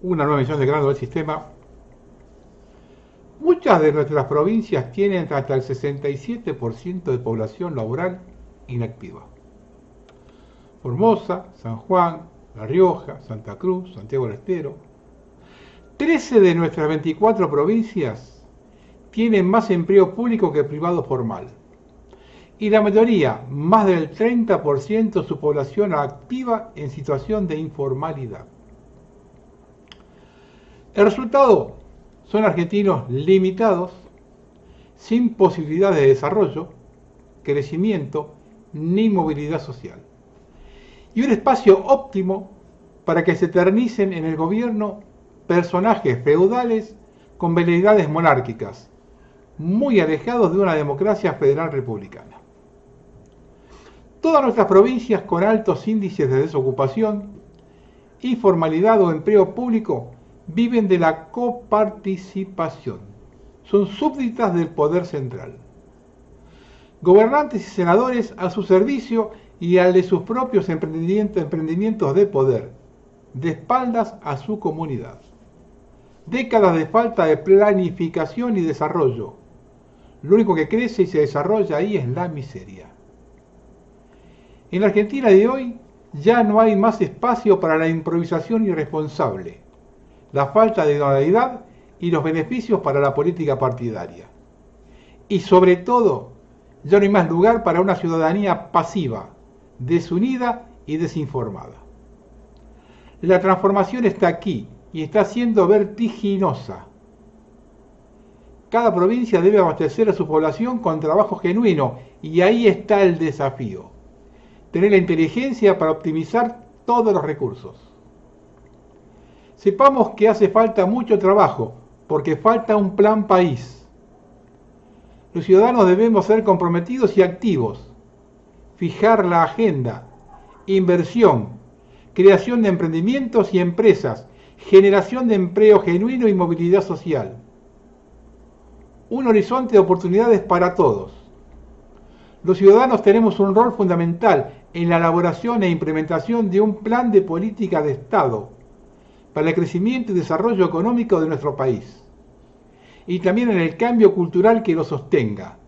una nueva emisión de Grano del Sistema. Muchas de nuestras provincias tienen hasta el 67% de población laboral inactiva. Formosa, San Juan, La Rioja, Santa Cruz, Santiago del Estero. 13 de nuestras 24 provincias tienen más empleo público que privado formal. Y la mayoría, más del 30% de su población activa en situación de informalidad. El resultado son argentinos limitados, sin posibilidad de desarrollo, crecimiento ni movilidad social. Y un espacio óptimo para que se eternicen en el gobierno personajes feudales con veleidades monárquicas, muy alejados de una democracia federal republicana. Todas nuestras provincias con altos índices de desocupación, informalidad o empleo público viven de la coparticipación. Son súbditas del poder central. Gobernantes y senadores a su servicio y al de sus propios emprendimientos de poder, de espaldas a su comunidad. Décadas de falta de planificación y desarrollo. Lo único que crece y se desarrolla ahí es la miseria. En la Argentina de hoy ya no hay más espacio para la improvisación irresponsable, la falta de idoneidad y los beneficios para la política partidaria. Y sobre todo, ya no hay más lugar para una ciudadanía pasiva, desunida y desinformada. La transformación está aquí y está siendo vertiginosa. Cada provincia debe abastecer a su población con trabajo genuino y ahí está el desafío. Tener la inteligencia para optimizar todos los recursos. Sepamos que hace falta mucho trabajo, porque falta un plan país. Los ciudadanos debemos ser comprometidos y activos, fijar la agenda, inversión, creación de emprendimientos y empresas, generación de empleo genuino y movilidad social. Un horizonte de oportunidades para todos. Los ciudadanos tenemos un rol fundamental en la elaboración e implementación de un plan de política de Estado para el crecimiento y desarrollo económico de nuestro país, y también en el cambio cultural que lo sostenga.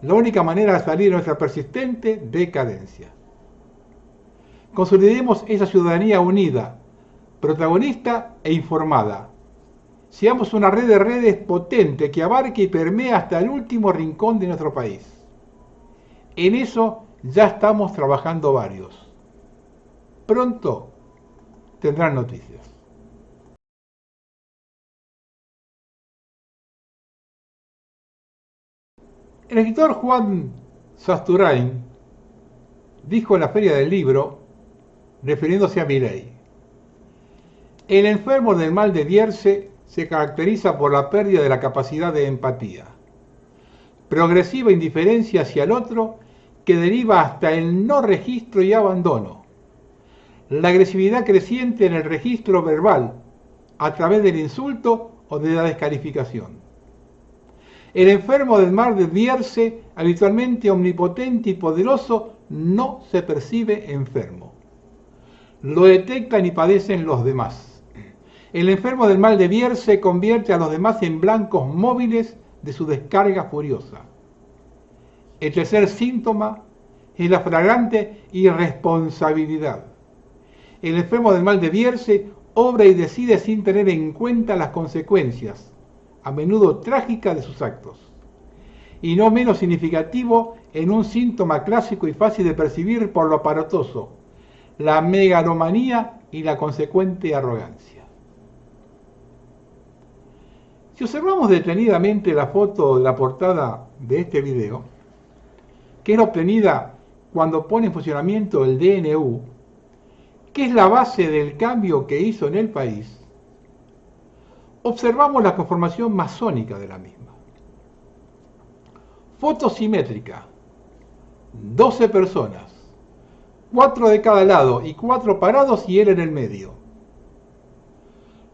La única manera de salir de nuestra persistente decadencia. Consolidemos esa ciudadanía unida, protagonista e informada. Seamos una red de redes potente que abarque y permee hasta el último rincón de nuestro país. En eso ya estamos trabajando varios. Pronto tendrán noticias. El escritor Juan Sasturain dijo en la Feria del Libro, refiriéndose a Milei: el enfermo del mal de Bierce se caracteriza por la pérdida de la capacidad de empatía, progresiva indiferencia hacia el otro que deriva hasta el no registro y abandono, la agresividad creciente en el registro verbal a través del insulto o de la descalificación. El enfermo del mal de Bierce, habitualmente omnipotente y poderoso, no se percibe enfermo. Lo detectan y padecen los demás. El enfermo del mal de Bierce convierte a los demás en blancos móviles de su descarga furiosa. El tercer síntoma es la flagrante irresponsabilidad. El enfermo del mal de Bierce obra y decide sin tener en cuenta las consecuencias, a menudo trágicas, de sus actos. Y no menos significativo en un síntoma clásico y fácil de percibir por lo aparatoso, la megalomanía y la consecuente arrogancia. Si observamos detenidamente la foto de la portada de este video, que es obtenida cuando pone en funcionamiento el DNU, que es la base del cambio que hizo en el país, observamos la conformación masónica de la misma. Foto simétrica, 12 personas, 4 de cada lado y 4 parados y él en el medio.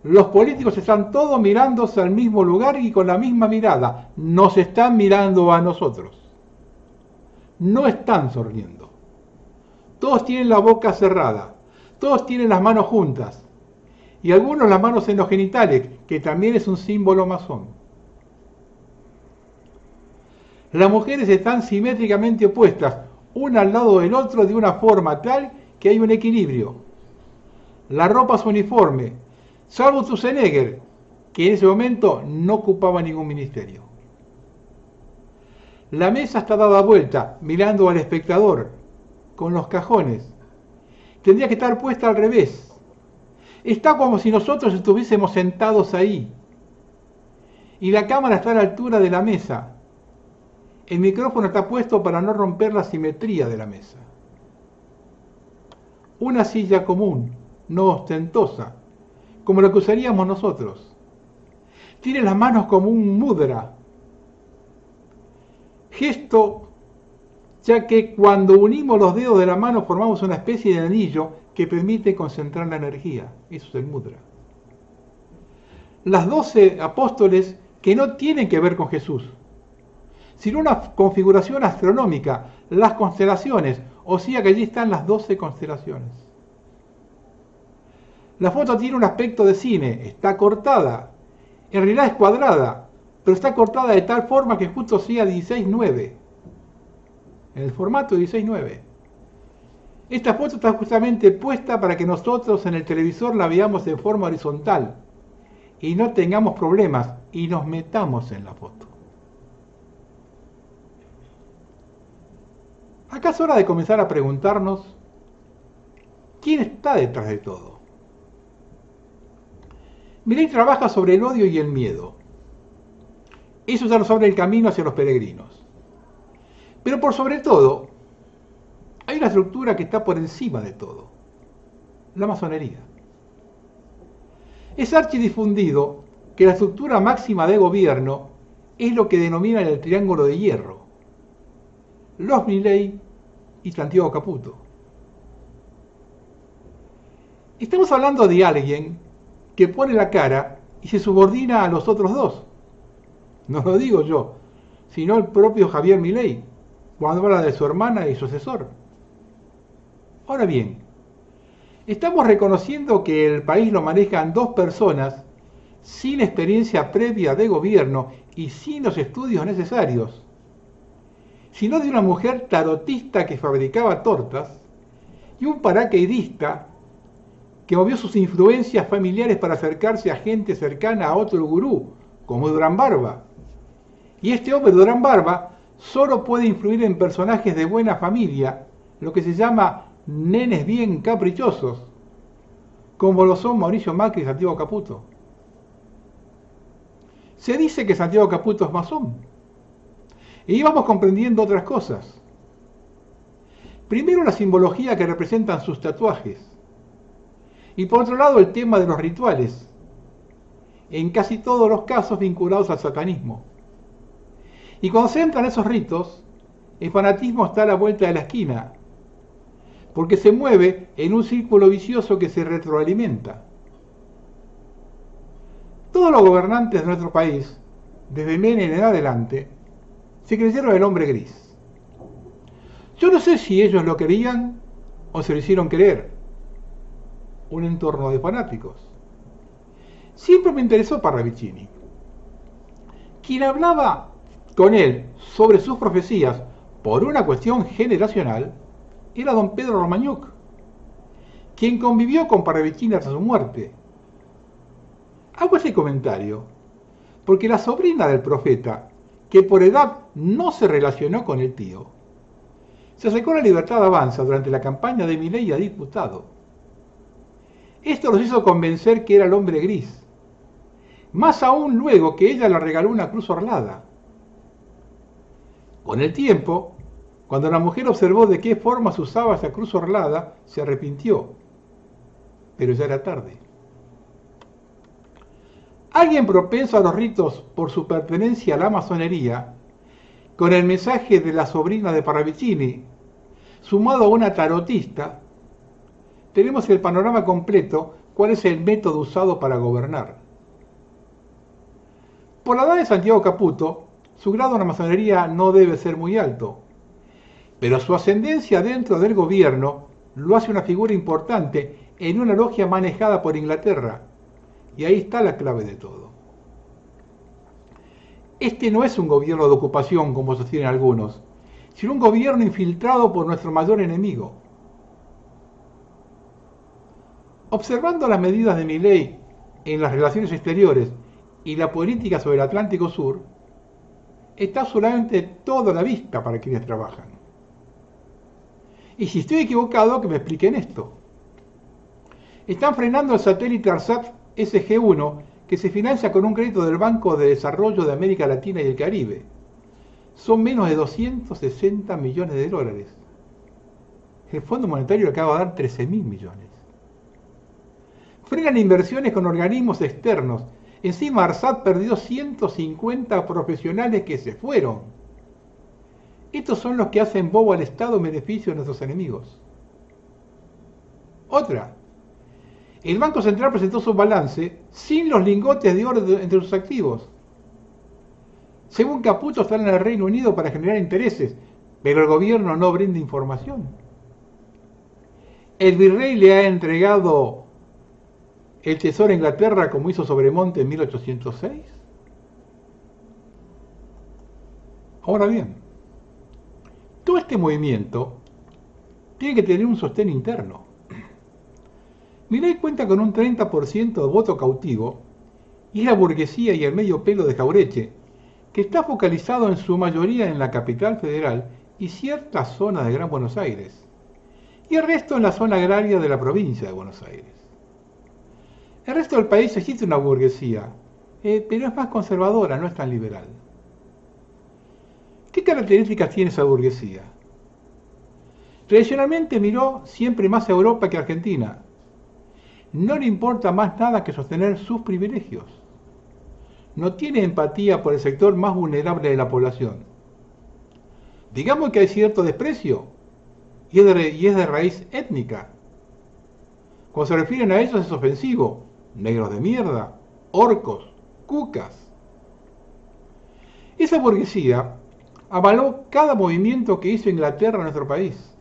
Los políticos están todos mirándose al mismo lugar y con la misma mirada. Nos están mirando a nosotros. No están sonriendo. Todos tienen la boca cerrada. Todos tienen las manos juntas. y algunos las manos en los genitales, que también es un símbolo masón. Las mujeres están simétricamente opuestas, una al lado del otro de una forma tal que hay un equilibrio. La ropa es uniforme, salvo Schwarzenegger, que en ese momento no ocupaba ningún ministerio. La mesa está dada vuelta, mirando al espectador, con los cajones. Tendría que estar puesta al revés. Está como si nosotros estuviésemos sentados ahí. Y la cámara está a la altura de la mesa. El micrófono está puesto para no romper la simetría de la mesa. Una silla común, no ostentosa, como la que usaríamos nosotros. Tiene las manos como un mudra, gesto, ya que cuando unimos los dedos de la mano formamos una especie de anillo que permite concentrar la energía. Eso es el mudra. Las 12 apóstoles que no tienen que ver con Jesús, sino una configuración astronómica, las constelaciones, o sea que allí están las 12 constelaciones. La foto tiene un aspecto de cine, está cortada, en realidad es cuadrada, pero está cortada de tal forma que justo sea 16:9, en el formato 16:9. Esta foto está justamente puesta para que nosotros en el televisor la veamos de forma horizontal y no tengamos problemas y nos metamos en la foto. Acá es hora de comenzar a preguntarnos quién está detrás de todo. Milei trabaja sobre el odio y el miedo. Eso ya nos abre el camino hacia los peregrinos. Pero por sobre todo, hay una estructura que está por encima de todo: la masonería. Es archidifundido que la estructura máxima de gobierno es lo que denominan el triángulo de hierro: los Milei y Santiago Caputo. Estamos hablando de alguien que pone la cara y se subordina a los otros dos. No lo digo yo, sino el propio Javier Milei, cuando habla de su hermana y su asesor. Ahora bien, estamos reconociendo que el país lo manejan dos personas sin experiencia previa de gobierno y sin los estudios necesarios, sino de una mujer tarotista que fabricaba tortas y un paracaidista que movió sus influencias familiares para acercarse a gente cercana a otro gurú, como Durán Barba. Y este hombre, Durán Barba, solo puede influir en personajes de buena familia, lo que se llama nenes bien caprichosos, como lo son Mauricio Macri y Santiago Caputo. Se dice que Santiago Caputo es masón. Y vamos comprendiendo otras cosas. Primero, la simbología que representan sus tatuajes. Y por otro lado, el tema de los rituales, en casi todos los casos vinculados al satanismo. Y cuando se entran esos ritos, el fanatismo está a la vuelta de la esquina, porque se mueve en un círculo vicioso que se retroalimenta. Todos los gobernantes de nuestro país, desde Menem en adelante, se creyeron el hombre gris. Yo no sé si ellos lo querían o se lo hicieron creer. Un entorno de fanáticos. Siempre me interesó Parravicini. Quien hablaba con él sobre sus profecías por una cuestión generacional era don Pedro Romagnuk, quien convivió con Parravicini hasta su muerte. Hago ese comentario porque la sobrina del profeta, que por edad no se relacionó con el tío, se acercó a la Libertad Avanza durante la campaña de Milei a diputado. Esto los hizo convencer que era el hombre gris, más aún luego que ella le regaló una cruz orlada. Con el tiempo, cuando la mujer observó de qué forma se usaba esa cruz orlada, se arrepintió, pero ya era tarde. Alguien propenso a los ritos por su pertenencia a la masonería, con el mensaje de la sobrina de Parravicini, sumado a una tarotista, tenemos el panorama completo, cuál es el método usado para gobernar. Por la edad de Santiago Caputo, su grado en la masonería no debe ser muy alto, pero su ascendencia dentro del gobierno lo hace una figura importante en una logia manejada por Inglaterra, Y ahí está la clave de todo. Este no es un gobierno de ocupación, como sostienen algunos, sino un gobierno infiltrado por nuestro mayor enemigo. Observando las medidas de Milei en las relaciones exteriores y la política sobre el Atlántico Sur, está solamente toda la vista para quienes trabajan. Y si estoy equivocado, que me expliquen esto. Están frenando el satélite ARSAT SG-1, que se financia con un crédito del Banco de Desarrollo de América Latina y el Caribe. Son menos de 260 millones de dólares. El Fondo Monetario le acaba de dar 13.000 millones. Frenan inversiones con organismos externos. Encima ARSAT perdió 150 profesionales que se fueron. Estos son los que hacen bobo al Estado en beneficio de nuestros enemigos. Otra. El Banco Central presentó su balance sin los lingotes de oro entre sus activos. Según Caputo, están en el Reino Unido para generar intereses, pero el gobierno no brinda información. El virrey le ha entregado el tesoro a Inglaterra como hizo Sobremonte en 1806. Ahora bien, todo este movimiento tiene que tener un sostén interno. Milei cuenta con un 30% de voto cautivo y es la burguesía y el medio pelo de Jaureche, que está focalizado en su mayoría en la capital federal y ciertas zonas de Gran Buenos Aires, y el resto en la zona agraria de la provincia de Buenos Aires. El resto del país existe una burguesía, pero es más conservadora, no es tan liberal. ¿Qué características tiene esa burguesía? Tradicionalmente miró siempre más a Europa que a Argentina. No le importa más nada que sostener sus privilegios. No tiene empatía por el sector más vulnerable de la población. Digamos que hay cierto desprecio, y es de raíz étnica. Cuando se refieren a ellos es ofensivo. Negros de mierda, orcos, cucas. Esa burguesía avaló cada movimiento que hizo Inglaterra en nuestro país.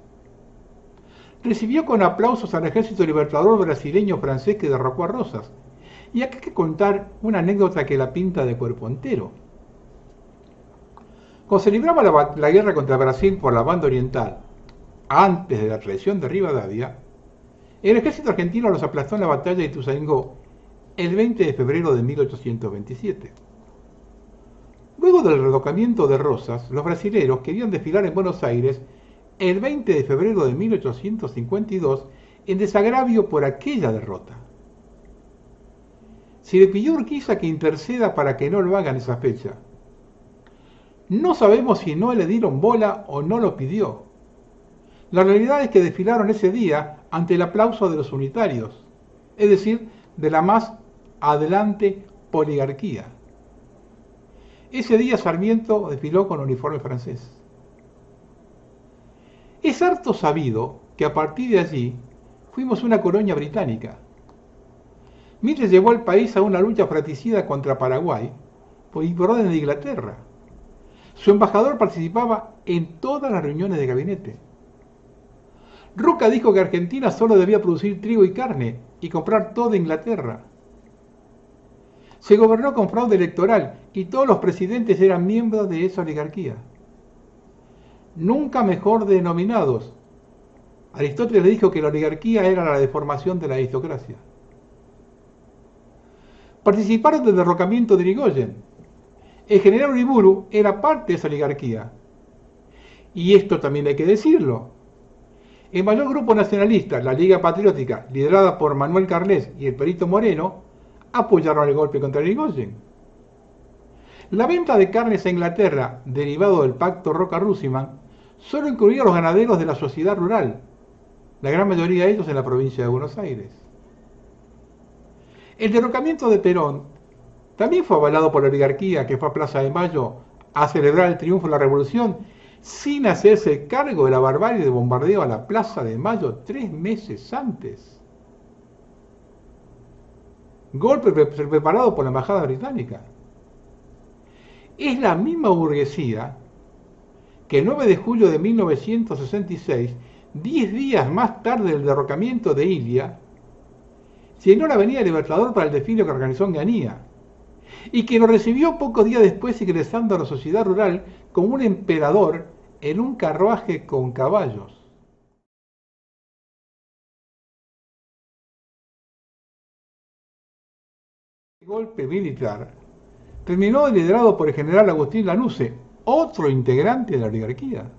Recibió con aplausos al ejército libertador brasileño francés que derrocó a Rosas. Y acá hay que contar una anécdota que la pinta de cuerpo entero. Cuando se libraba la guerra contra Brasil por la banda oriental, antes de la traición de Rivadavia, el ejército argentino los aplastó en la batalla de Ituzaingó el 20 de febrero de 1827. Luego del redocamiento de Rosas, los brasileros querían desfilar en Buenos Aires el 20 de febrero de 1852 en desagravio por aquella derrota. Se le pidió a Urquiza que interceda para que no lo hagan esa fecha. No sabemos si no le dieron bola o no lo pidió. La realidad es que desfilaron ese día ante el aplauso de los unitarios, es decir, de la más adelante oligarquía. Ese día Sarmiento desfiló con uniforme francés. Es harto sabido que a partir de allí fuimos una colonia británica. Mitre llevó al país a una lucha fratricida contra Paraguay por orden de Inglaterra. Su embajador participaba en todas las reuniones de gabinete. Roca dijo que Argentina solo debía producir trigo y carne y comprar todo de Inglaterra. Se gobernó con fraude electoral y todos los presidentes eran miembros de esa oligarquía. Nunca mejor denominados. Aristóteles dijo que la oligarquía era la deformación de la aristocracia. Participaron del derrocamiento de Irigoyen. El general Uriburu era parte de esa oligarquía. Y esto también hay que decirlo. El mayor grupo nacionalista, la Liga Patriótica, liderada por Manuel Carles y el Perito Moreno, apoyaron el golpe contra Irigoyen. La venta de carnes a Inglaterra, derivado del pacto Roca-Rusiman, solo incluía a los ganaderos de la sociedad rural, la gran mayoría de ellos en la provincia de Buenos Aires. El derrocamiento de Perón también fue avalado por la oligarquía que fue a Plaza de Mayo a celebrar el triunfo de la Revolución sin hacerse cargo de la barbarie de bombardeo a la Plaza de Mayo 3 meses antes. Golpe preparado por la Embajada Británica. Es la misma burguesía que el 9 de julio de 1966, 10 días más tarde del derrocamiento de Ilia, llenó la avenida Libertador para el desfile que organizó en Ganía, y que lo recibió pocos días después ingresando a la sociedad rural como un emperador en un carruaje con caballos. El golpe militar terminó liderado por el general Agustín Lanusse, otro integrante de la oligarquía.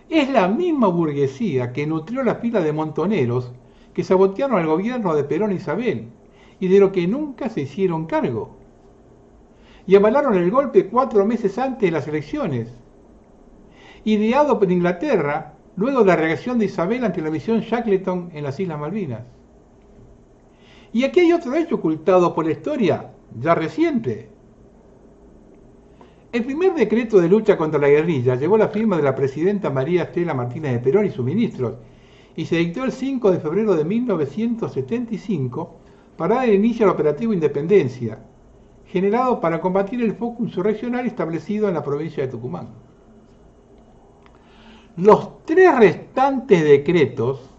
Es la misma burguesía que nutrió la fila de montoneros que sabotearon al gobierno de Perón e Isabel y de lo que nunca se hicieron cargo. Y avalaron el golpe 4 meses antes de las elecciones, ideado por Inglaterra luego de la reacción de Isabel ante la misión Shackleton en las Islas Malvinas. Y aquí hay otro hecho ocultado por la historia, ya reciente. El primer decreto de lucha contra la guerrilla llevó la firma de la presidenta María Estela Martínez de Perón y sus ministros, y se dictó el 5 de febrero de 1975 para dar inicio al operativo Independencia, generado para combatir el foco insurreccional establecido en la provincia de Tucumán. Los 3 restantes decretos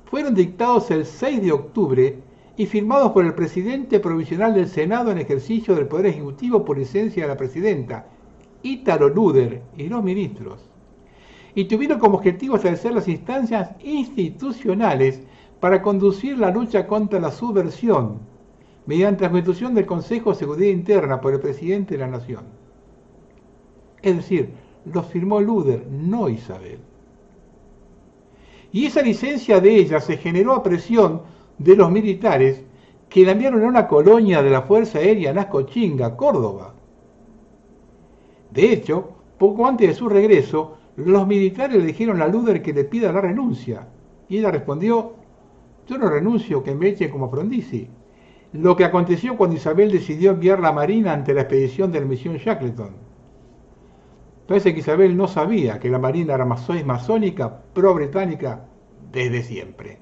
fueron dictados el 6 de octubre y firmados por el presidente provisional del Senado en ejercicio del Poder Ejecutivo por licencia de la presidenta, Ítalo Luder, y los ministros, y tuvieron como objetivo establecer las instancias institucionales para conducir la lucha contra la subversión, mediante la constitución del Consejo de Seguridad Interna por el presidente de la Nación. Es decir, los firmó Luder, no Isabel. Y esa licencia de ella se generó a presión de los militares que la enviaron a una colonia de la Fuerza Aérea en Ascochinga, Córdoba. De hecho, poco antes de su regreso, los militares le dijeron a Luder que le pida la renuncia, y ella respondió: yo no renuncio, que me echen como Frondizi. Lo que aconteció cuando Isabel decidió enviar la Marina ante la expedición de la misión Shackleton. Parece que Isabel no sabía que la Marina era masónica, pro-británica, desde siempre.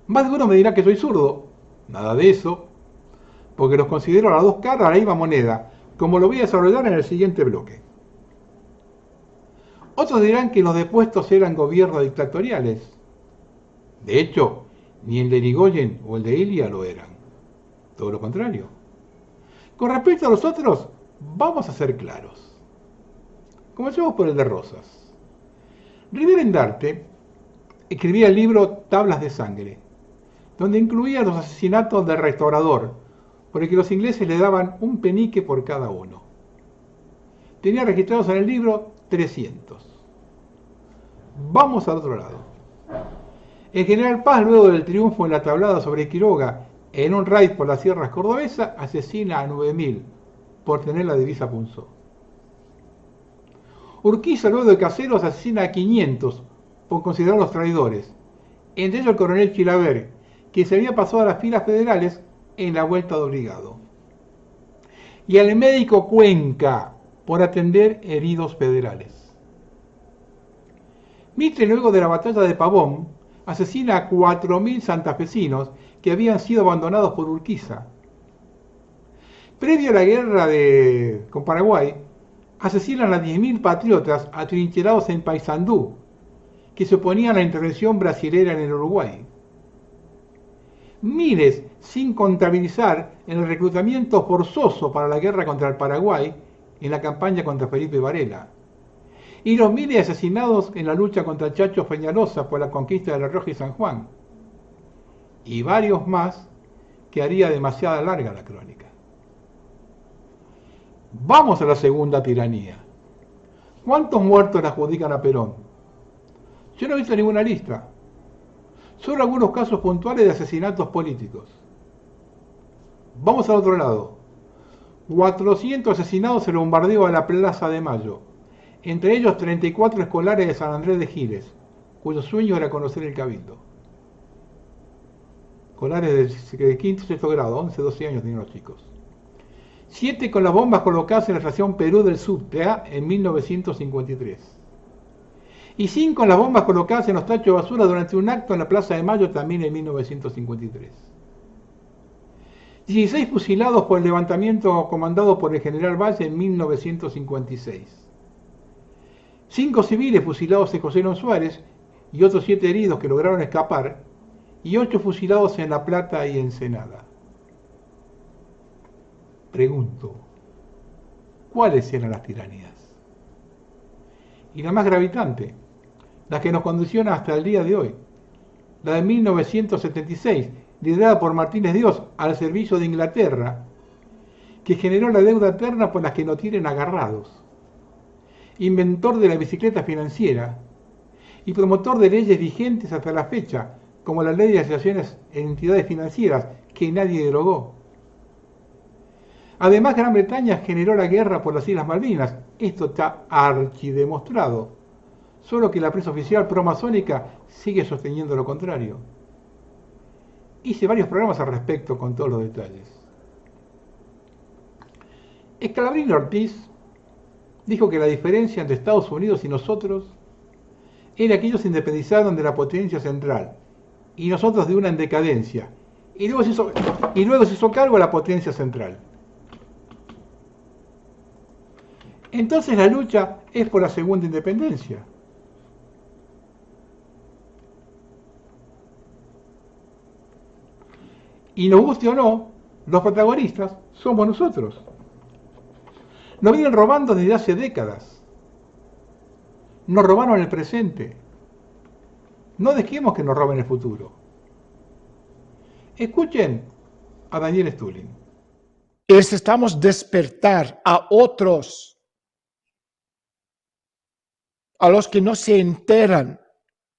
Más de uno me dirá que soy zurdo. Nada de eso, porque los considero a las dos caras de la misma moneda, como lo voy a desarrollar en el siguiente bloque. Otros dirán que los depuestos eran gobiernos dictatoriales. De hecho, ni el de Irigoyen o el de Ilia lo eran. Todo lo contrario. Con respecto a los otros, vamos a ser claros. Comencemos por el de Rosas. Rivera Endarte escribía el libro Tablas de Sangre, donde incluía los asesinatos del restaurador, por el que los ingleses le daban un penique por cada uno. Tenía registrados en el libro 300. Vamos al otro lado. El general Paz, luego del triunfo en la tablada sobre Quiroga, en un raid por las sierras cordobesas, asesina a 9.000 por tener la divisa Punzó. Urquiza, luego de Caseros, asesina a 500 por considerarlos traidores, entre ellos el coronel Chilaver, que se había pasado a las filas federales en la vuelta de obligado. Y al médico Cuenca, por atender heridos federales. Mitre, luego de la batalla de Pavón, asesina a 4.000 santafesinos que habían sido abandonados por Urquiza. Previo a la guerra con Paraguay, asesinan a 10.000 patriotas atrincherados en Paysandú, que se oponían a la intervención brasilera en el Uruguay. Miles, sin contabilizar en el reclutamiento forzoso para la guerra contra el Paraguay en la campaña contra Felipe Varela. Y los miles asesinados en la lucha contra Chacho Peñalosa por la conquista de La Rioja y San Juan. Y varios más que haría demasiada larga la crónica. Vamos a la segunda tiranía. ¿Cuántos muertos le adjudican a Perón? Yo no he visto ninguna lista. Solo algunos casos puntuales de asesinatos políticos. Vamos al otro lado. 400 asesinados en el bombardeo a la Plaza de Mayo. Entre ellos 34 escolares de San Andrés de Giles, cuyo sueño era conocer el Cabildo. Escolares de quinto y sexto grado, 11, 12 años tenían los chicos. 7 con las bombas colocadas en la estación Perú del subte en 1953. Y 5 con las bombas colocadas en los tachos de basura durante un acto en la Plaza de Mayo también en 1953. 16 fusilados por el levantamiento comandado por el general Valle en 1956. 5 civiles fusilados en José León Suárez y otros 7 heridos que lograron escapar, y 8 fusilados en La Plata y Ensenada. Pregunto, ¿cuáles eran las tiranías? Y la más gravitante, la que nos condiciona hasta el día de hoy, la de 1976, liderada por Martínez Dios al servicio de Inglaterra, que generó la deuda eterna por las que nos tienen agarrados, inventor de la bicicleta financiera y promotor de leyes vigentes hasta la fecha, como la ley de asociaciones en entidades financieras, que nadie derogó. Además, Gran Bretaña generó la guerra por las Islas Malvinas. Esto está archidemostrado. Solo que la prensa oficial promasónica sigue sosteniendo lo contrario. Hice varios programas al respecto con todos los detalles. Scalabrini Ortiz dijo que la diferencia entre Estados Unidos y nosotros era que ellos se independizaron de la potencia central y nosotros de una en decadencia. Y luego se hizo cargo de la potencia central. Entonces la lucha es por la segunda independencia. Y nos guste o no, los protagonistas somos nosotros. Nos vienen robando desde hace décadas. Nos robaron el presente. No dejemos que nos roben el futuro. Escuchen a Daniel Stulin. Necesitamos despertar a otros, a los que no se enteran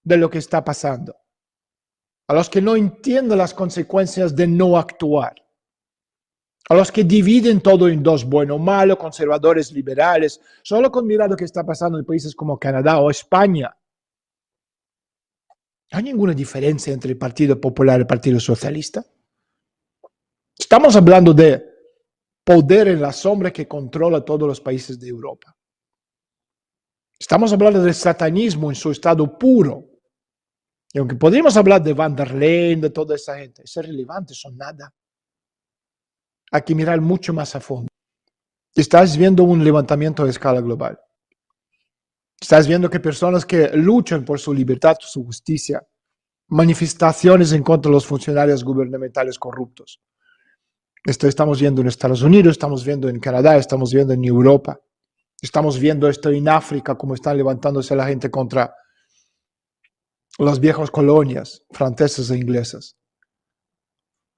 de lo que está pasando, a los que no entienden las consecuencias de no actuar, a los que dividen todo en dos, bueno o malo, conservadores, liberales. Solo con mirar lo que está pasando en países como Canadá o España, no hay ninguna diferencia entre el Partido Popular y el Partido Socialista. Estamos hablando de poder en la sombra que controla todos los países de Europa. Estamos hablando del satanismo en su estado puro. Y aunque podríamos hablar de Van der Leyen, de toda esa gente, es irrelevante, son nada. Hay que mirar mucho más a fondo. Estás viendo un levantamiento a escala global. Estás viendo que personas que luchan por su libertad, su justicia, manifestaciones en contra de los funcionarios gubernamentales corruptos. Esto estamos viendo en Estados Unidos, estamos viendo en Canadá, estamos viendo en Europa. Estamos viendo esto en África, como están levantándose la gente contra las viejas colonias francesas e inglesas.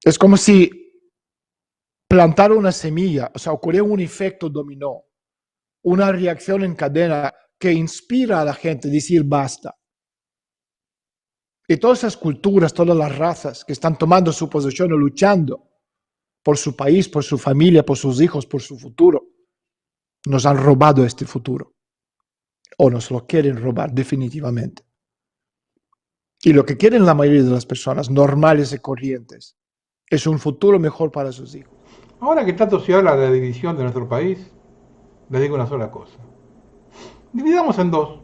Es como si plantar una semilla, o sea, ocurrió un efecto dominó, una reacción en cadena que inspira a la gente a decir basta. Y todas esas culturas, todas las razas que están tomando su posición o luchando por su país, por su familia, por sus hijos, por su futuro, nos han robado este futuro. O nos lo quieren robar definitivamente. Y lo que quieren la mayoría de las personas normales y corrientes es un futuro mejor para sus hijos. Ahora que tanto se habla de la división de nuestro país, les digo una sola cosa. Dividamos en dos.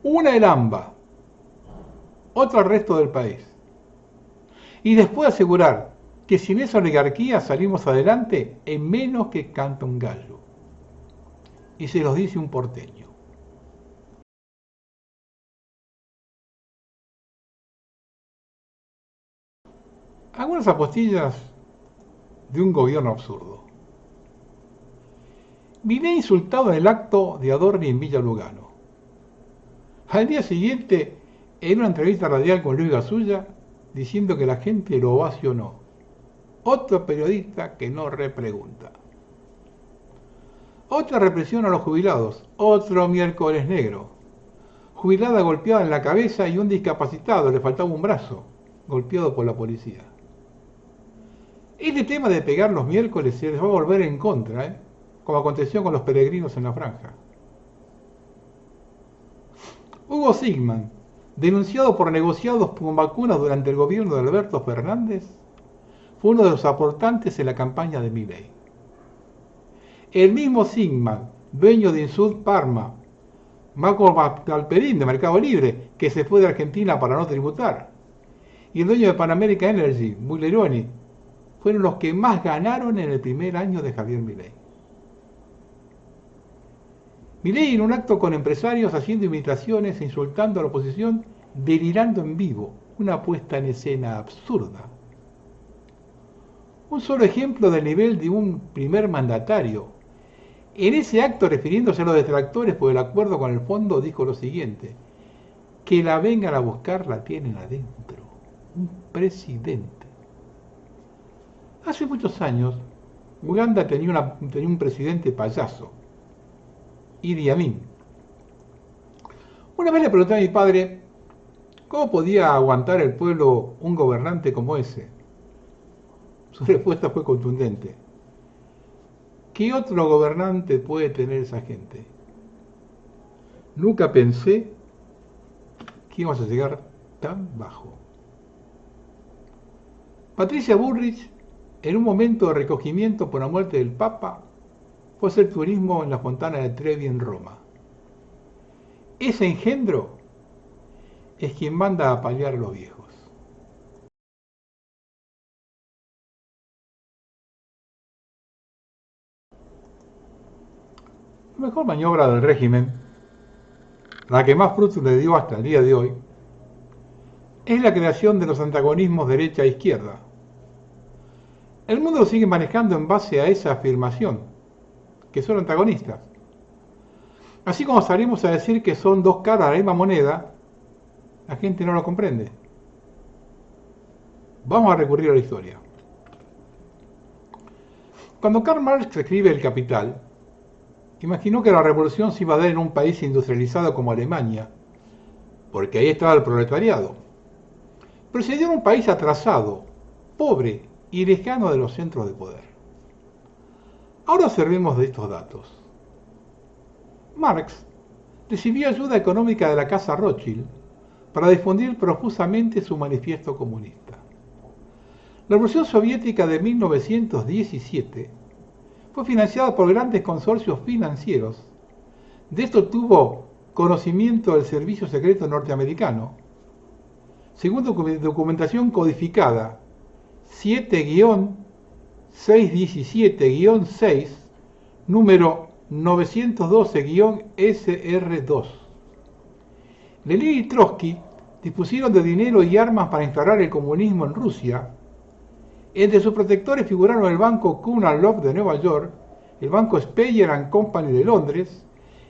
Una el AMBA, otra el resto del país. Y después asegurar que sin esa oligarquía salimos adelante en menos que canta un gallo. Y se los dice un porteño. Algunas apostillas de un gobierno absurdo. Milei insultado en el acto de Adorni en Villa Lugano. Al día siguiente, en una entrevista radial con Luis Gasulla, diciendo que la gente lo ovacionó. Otro periodista que no repregunta. Otra represión a los jubilados. Otro miércoles negro. Jubilada golpeada en la cabeza y un discapacitado, le faltaba un brazo, golpeado por la policía. Este tema de pegar los miércoles se les va a volver en contra, como aconteció con los peregrinos en la franja. Hugo Sigman, denunciado por negociados con vacunas durante el gobierno de Alberto Fernández, fue uno de los aportantes en la campaña de Milei. El mismo Sigman, dueño de Insud Parma, Marco Galperín de Mercado Libre, que se fue de Argentina para no tributar, y el dueño de Pan American Energy, Bulleroni, fueron los que más ganaron en el primer año de Javier Milei. Milei en un acto con empresarios haciendo imitaciones e insultando a la oposición, delirando en vivo, una puesta en escena absurda. Un solo ejemplo del nivel de un primer mandatario. En ese acto, refiriéndose a los detractores por el acuerdo con el fondo, dijo lo siguiente: que la vengan a buscar, la tienen adentro. Un presidente. Hace muchos años, Uganda tenía un presidente payaso, Idi Amin. Una vez le pregunté a mi padre cómo podía aguantar el pueblo un gobernante como ese. Su respuesta fue contundente: ¿qué otro gobernante puede tener esa gente? Nunca pensé que íbamos a llegar tan bajo. Patricia Bullrich, en un momento de recogimiento por la muerte del Papa, fue a hacer turismo en la Fontana de Trevi en Roma. Ese engendro es quien manda a paliar a los viejos. La mejor maniobra del régimen, la que más frutos le dio hasta el día de hoy, es la creación de los antagonismos derecha e izquierda. El mundo lo sigue manejando en base a esa afirmación, que son antagonistas. Así como salimos a decir que son dos caras de la misma moneda, la gente no lo comprende. Vamos a recurrir a la historia. Cuando Karl Marx escribe El Capital, imaginó que la revolución se iba a dar en un país industrializado como Alemania, porque ahí estaba el proletariado. Pero se dio en un país atrasado, pobre y lejano de los centros de poder. Ahora observemos de estos datos. Marx recibió ayuda económica de la Casa Rothschild para difundir profusamente su manifiesto comunista. La Revolución Soviética de 1917 fue financiada por grandes consorcios financieros. De esto tuvo conocimiento el Servicio Secreto Norteamericano, según documentación codificada 7-617-6, número 912-SR2. Lenin y Trotsky dispusieron de dinero y armas para instaurar el comunismo en Rusia. Entre sus protectores figuraron el banco Kuhn & Loeb de Nueva York, el banco Speyer & Company de Londres,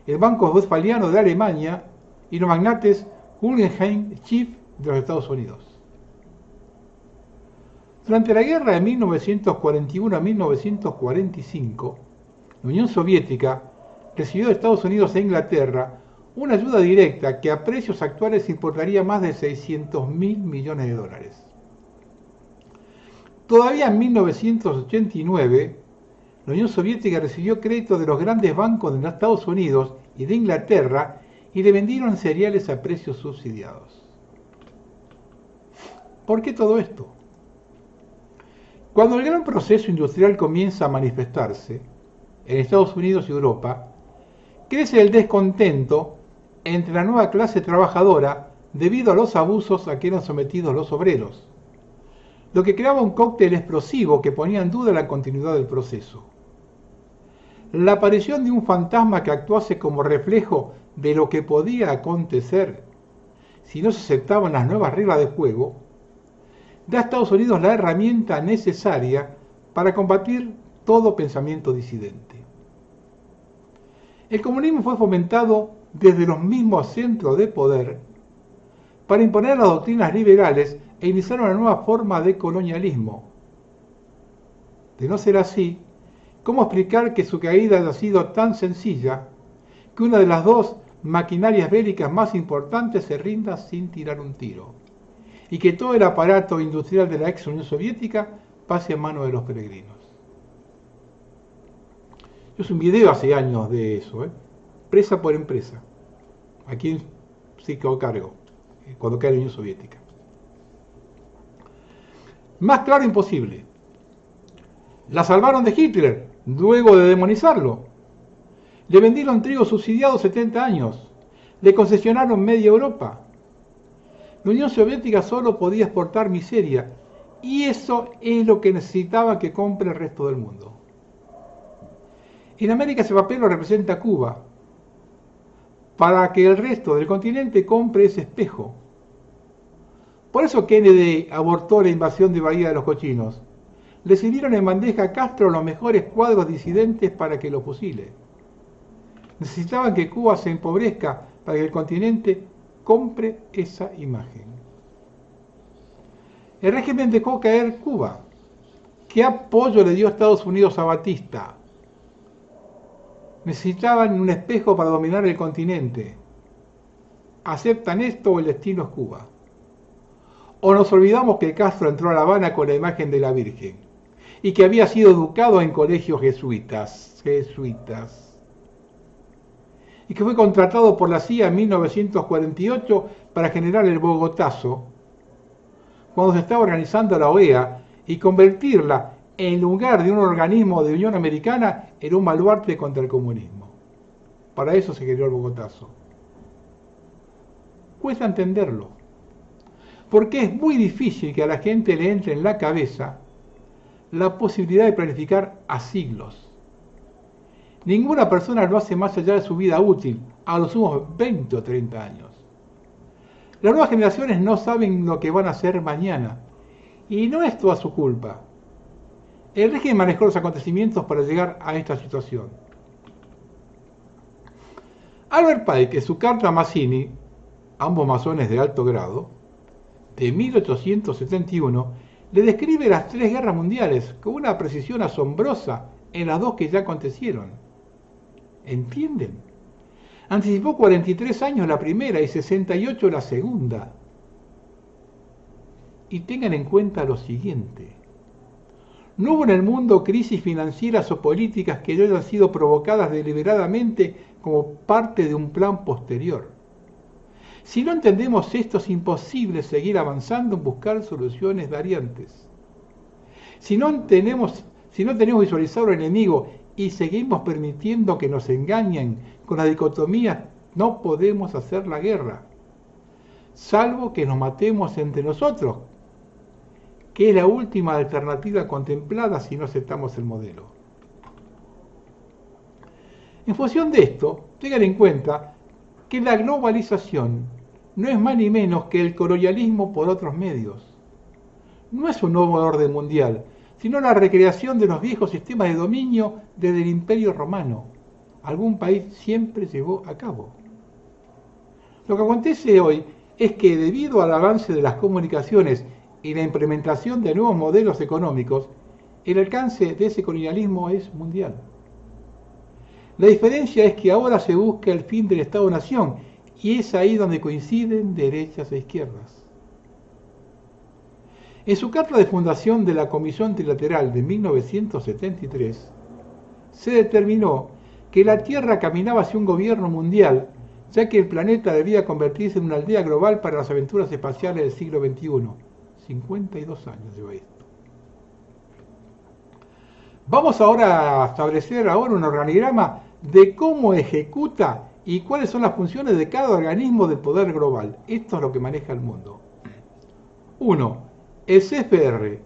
el banco Westfaliano de Alemania y los magnates Guggenheim Schiff de los Estados Unidos. Durante la guerra de 1941 a 1945, la Unión Soviética recibió de Estados Unidos e Inglaterra una ayuda directa que a precios actuales importaría más de 600.000 millones de dólares. Todavía en 1989, la Unión Soviética recibió crédito de los grandes bancos de Estados Unidos y de Inglaterra y le vendieron cereales a precios subsidiados. ¿Por qué todo esto? Cuando el gran proceso industrial comienza a manifestarse en Estados Unidos y Europa, crece el descontento entre la nueva clase trabajadora debido a los abusos a que eran sometidos los obreros, lo que creaba un cóctel explosivo que ponía en duda la continuidad del proceso. La aparición de un fantasma que actuase como reflejo de lo que podía acontecer si no se aceptaban las nuevas reglas de juego, da a Estados Unidos la herramienta necesaria para combatir todo pensamiento disidente. El comunismo fue fomentado desde los mismos centros de poder para imponer las doctrinas liberales e iniciar una nueva forma de colonialismo. De no ser así, ¿cómo explicar que su caída haya sido tan sencilla que una de las dos maquinarias bélicas más importantes se rinda sin tirar un tiro y que todo el aparato industrial de la ex Unión Soviética pase a manos de los peregrinos? Yo hice un video hace años de eso, presa por empresa. ¿A quién se quedó cargo cuando cae la Unión Soviética? Más claro imposible. La salvaron de Hitler, luego de demonizarlo. Le vendieron trigo subsidiado 70 años. Le concesionaron media Europa. La Unión Soviética solo podía exportar miseria, y eso es lo que necesitaba que compre el resto del mundo. En América ese papel lo representa Cuba, para que el resto del continente compre ese espejo. Por eso Kennedy abortó la invasión de Bahía de los Cochinos. Le sirvieron en bandeja a Castro los mejores cuadros disidentes para que lo fusile. Necesitaban que Cuba se empobrezca para que el continente compre esa imagen. El régimen dejó caer Cuba. ¿Qué apoyo le dio Estados Unidos a Batista? Necesitaban un espejo para dominar el continente. ¿Aceptan esto o el destino es Cuba? ¿O nos olvidamos que Castro entró a La Habana con la imagen de la Virgen y que había sido educado en colegios jesuitas, y que fue contratado por la CIA en 1948 para generar el Bogotazo, cuando se estaba organizando la OEA, y convertirla, en lugar de un organismo de Unión Americana, en un baluarte contra el comunismo? Para eso se generó el Bogotazo. Cuesta entenderlo, porque es muy difícil que a la gente le entre en la cabeza la posibilidad de planificar a siglos. Ninguna persona lo hace más allá de su vida útil, a los sumos 20 o 30 años. Las nuevas generaciones no saben lo que van a hacer mañana, y no es toda su culpa. El régimen manejó los acontecimientos para llegar a esta situación. Albert Pike, en su carta a Mazzini, ambos masones de alto grado, de 1871, le describe las 3 guerras mundiales con una precisión asombrosa en las 2 que ya acontecieron. ¿Entienden? Anticipó 43 años la primera y 68 la segunda. Y tengan en cuenta lo siguiente: no hubo en el mundo crisis financieras o políticas que no hayan sido provocadas deliberadamente como parte de un plan posterior. Si no entendemos esto, es imposible seguir avanzando en buscar soluciones variantes. Si no tenemos visualizado al enemigo y seguimos permitiendo que nos engañen con la dicotomía, no podemos hacer la guerra, salvo que nos matemos entre nosotros, que es la última alternativa contemplada si no aceptamos el modelo. En función de esto, tengan en cuenta que la globalización no es más ni menos que el colonialismo por otros medios. No es un nuevo orden mundial, sino la recreación de los viejos sistemas de dominio desde el Imperio Romano. Algún país siempre llevó a cabo. Lo que acontece hoy es que, debido al avance de las comunicaciones y la implementación de nuevos modelos económicos, el alcance de ese colonialismo es mundial. La diferencia es que ahora se busca el fin del Estado-Nación, y es ahí donde coinciden derechas e izquierdas. En su carta de fundación de la Comisión Trilateral de 1973, se determinó que la Tierra caminaba hacia un gobierno mundial, ya que el planeta debía convertirse en una aldea global para las aventuras espaciales del siglo XXI. 52 años lleva esto. Vamos ahora a establecer un organigrama de cómo ejecuta y cuáles son las funciones de cada organismo del poder global. Esto es lo que maneja el mundo. 1. El CFR,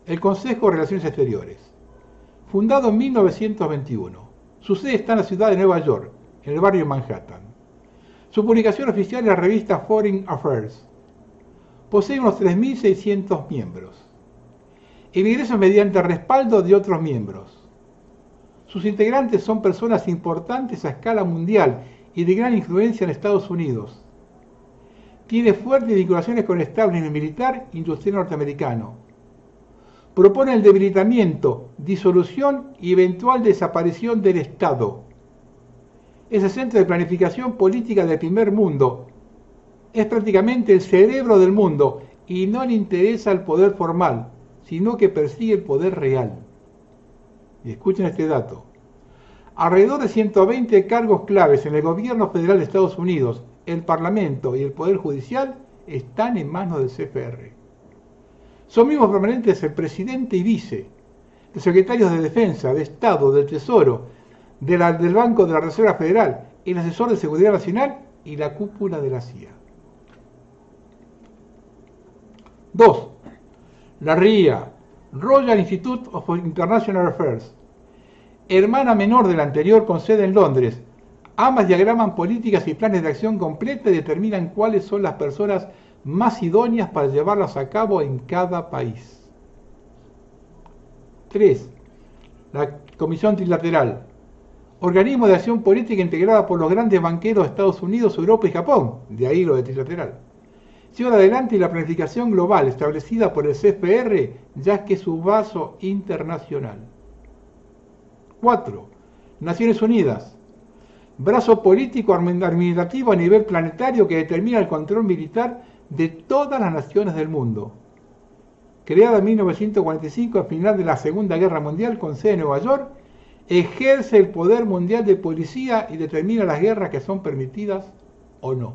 el Consejo de Relaciones Exteriores, fundado en 1921. Su sede está en la ciudad de Nueva York, en el barrio Manhattan. Su publicación oficial es la revista Foreign Affairs. Posee unos 3.600 miembros. El ingreso es mediante respaldo de otros miembros. Sus integrantes son personas importantes a escala mundial y de gran influencia en Estados Unidos. Tiene fuertes vinculaciones con el establishment militar e industrial norteamericano. Propone el debilitamiento, disolución y eventual desaparición del Estado. Es el centro de planificación política del primer mundo. Es prácticamente el cerebro del mundo y no le interesa el poder formal, sino que persigue el poder real. Y escuchen este dato: alrededor de 120 cargos claves en el gobierno federal de Estados Unidos, el Parlamento y el Poder Judicial están en manos del CFR. Son miembros permanentes el presidente y vice, los secretarios de Defensa, de Estado, del Tesoro, del Banco de la Reserva Federal, el asesor de Seguridad Nacional y la cúpula de la CIA. 2. La RIA, Royal Institute of International Affairs, hermana menor de la anterior con sede en Londres, Ambas diagraman políticas y planes de acción completa y determinan cuáles son las personas más idóneas para llevarlas a cabo en cada país. 3. La Comisión Trilateral. Organismo de acción política integrada por los grandes banqueros de Estados Unidos, Europa y Japón. De ahí lo de trilateral. Lleva adelante la planificación global establecida por el CFR, ya que es su brazo internacional. 4. Naciones Unidas. Brazo político administrativo a nivel planetario que determina el control militar de todas las naciones del mundo. Creada en 1945 al final de la Segunda Guerra Mundial con sede en Nueva York, ejerce el poder mundial de policía y determina las guerras que son permitidas o no.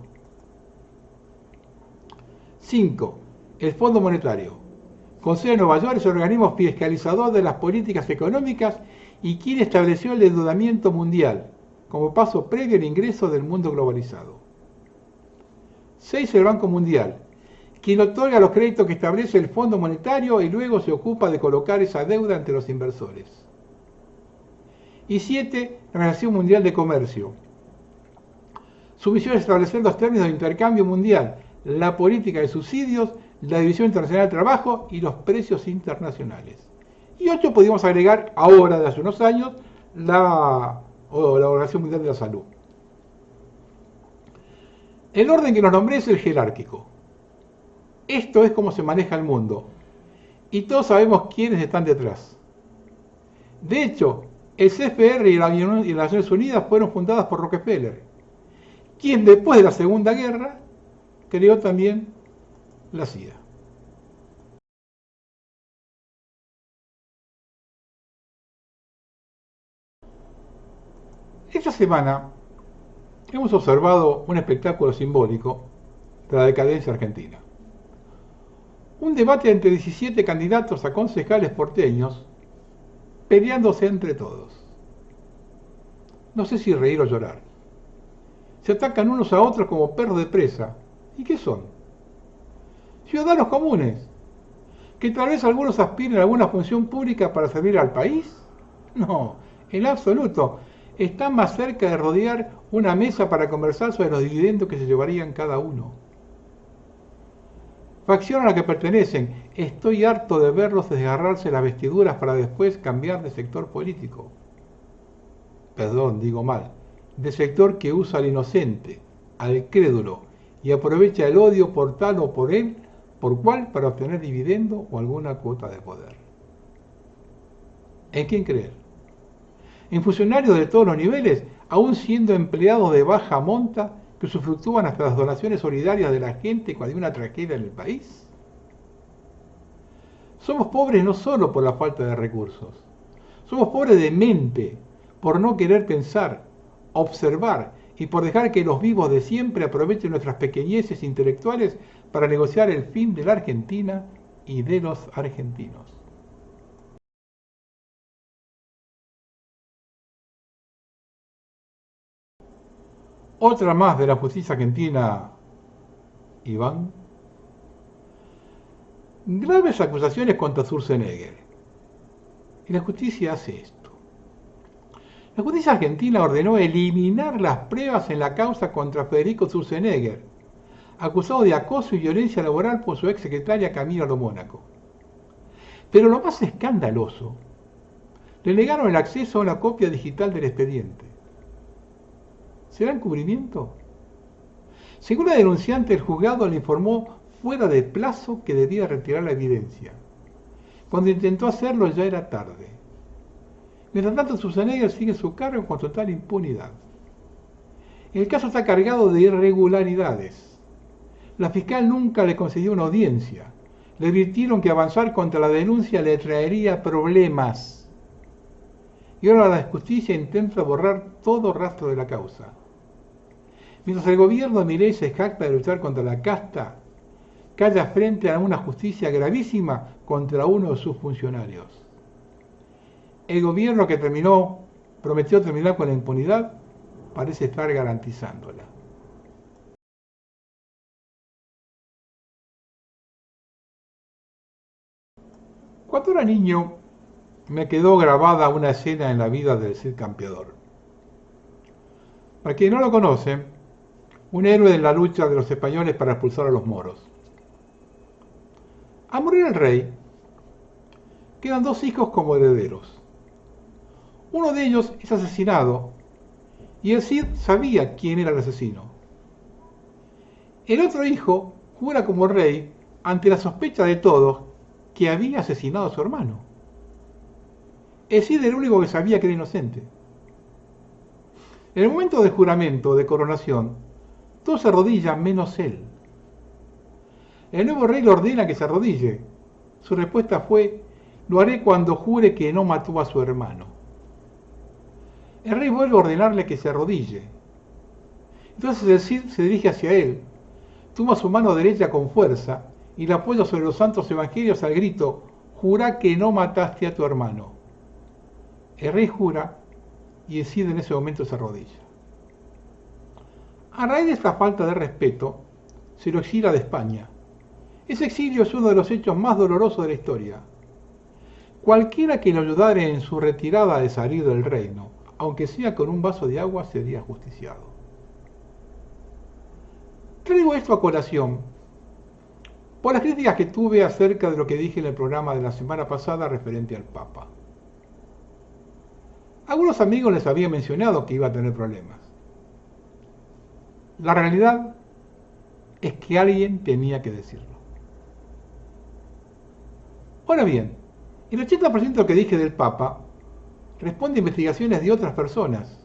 5. El Fondo Monetario. Con sede en Nueva York es el organismo fiscalizador de las políticas económicas y quien estableció el endeudamiento mundial como paso previo al ingreso del mundo globalizado. 6. El Banco Mundial, quien otorga los créditos que establece el Fondo Monetario y luego se ocupa de colocar esa deuda ante los inversores. Y 7. La Organización Mundial de Comercio. Su misión es establecer los términos de intercambio mundial, la política de subsidios, la División Internacional del Trabajo y los precios internacionales. Y 8 podríamos agregar, ahora de hace unos años, la Organización Mundial de la Salud. El orden que nos nombré es el jerárquico. Esto es cómo se maneja el mundo. Y todos sabemos quiénes están detrás. De hecho, el CFR y las Naciones Unidas fueron fundadas por Rockefeller, quien después de la Segunda Guerra creó también la CIA. Esta semana hemos observado un espectáculo simbólico de la decadencia argentina. Un debate entre 17 candidatos a concejales porteños peleándose entre todos. No sé si reír o llorar. Se atacan unos a otros como perros de presa. ¿Y qué son? Ciudadanos comunes, que tal vez algunos aspiren a alguna función pública para servir al país. No, en absoluto. Están más cerca de rodear una mesa para conversar sobre los dividendos que se llevarían cada uno. Facción a la que pertenecen, estoy harto de verlos desgarrarse las vestiduras para después cambiar de sector político. Perdón, digo mal, de sector que usa al inocente, al crédulo, y aprovecha el odio por tal o por él, por cual para obtener dividendo o alguna cuota de poder. ¿En quién creer? En funcionarios de todos los niveles, aún siendo empleados de baja monta, que usufructúan hasta las donaciones solidarias de la gente cuando hay una tragedia en el país. Somos pobres no solo por la falta de recursos, somos pobres de mente, por no querer pensar, observar y por dejar que los vivos de siempre aprovechen nuestras pequeñeces intelectuales para negociar el fin de la Argentina y de los argentinos. Otra más de la justicia argentina, Iván. Graves acusaciones contra Sturzenegger. Y la justicia hace esto. La justicia argentina ordenó eliminar las pruebas en la causa contra Federico Sturzenegger, acusado de acoso y violencia laboral por su ex secretaria Camila Lo Mónaco. Pero lo más escandaloso, le negaron el acceso a una copia digital del expediente. ¿Será encubrimiento? Según la denunciante, el juzgado le informó fuera de plazo que debía retirar la evidencia. Cuando intentó hacerlo ya era tarde. Mientras tanto, Sturzenegger sigue su cargo con total impunidad. El caso está cargado de irregularidades. La fiscal nunca le concedió una audiencia. Le advirtieron que avanzar contra la denuncia le traería problemas. Y ahora la justicia intenta borrar todo rastro de la causa. Mientras el gobierno de Milei se jacta de luchar contra la casta, calla frente a una justicia gravísima contra uno de sus funcionarios. El gobierno que prometió terminar con la impunidad, parece estar garantizándola. Cuando era niño, me quedó grabada una escena en la vida del Cid Campeador. Para quien no lo conoce, un héroe en la lucha de los españoles para expulsar a los moros. Al morir el rey, quedan dos hijos como herederos. Uno de ellos es asesinado y el Cid sabía quién era el asesino. El otro hijo jura como rey ante la sospecha de todos que había asesinado a su hermano. El Cid era el único que sabía que era inocente. En el momento del juramento de coronación, todos se arrodillan menos él. El nuevo rey le ordena que se arrodille. Su respuesta fue: lo haré cuando jure que no mató a su hermano. El rey vuelve a ordenarle que se arrodille. Entonces el Cid se dirige hacia él, toma su mano derecha con fuerza y la apoya sobre los santos evangelios al grito: jura que no mataste a tu hermano. El rey jura y el Cid en ese momento se arrodilla. A raíz de esta falta de respeto, se lo exila de España. Ese exilio es uno de los hechos más dolorosos de la historia. Cualquiera que lo ayudara en su retirada de salir del reino, aunque sea con un vaso de agua, sería ajusticiado. Traigo esto a colación por las críticas que tuve acerca de lo que dije en el programa de la semana pasada referente al Papa. Algunos amigos les había mencionado que iba a tener problemas. La realidad es que alguien tenía que decirlo. Ahora bien, el 80% de lo que dije del Papa responde a investigaciones de otras personas.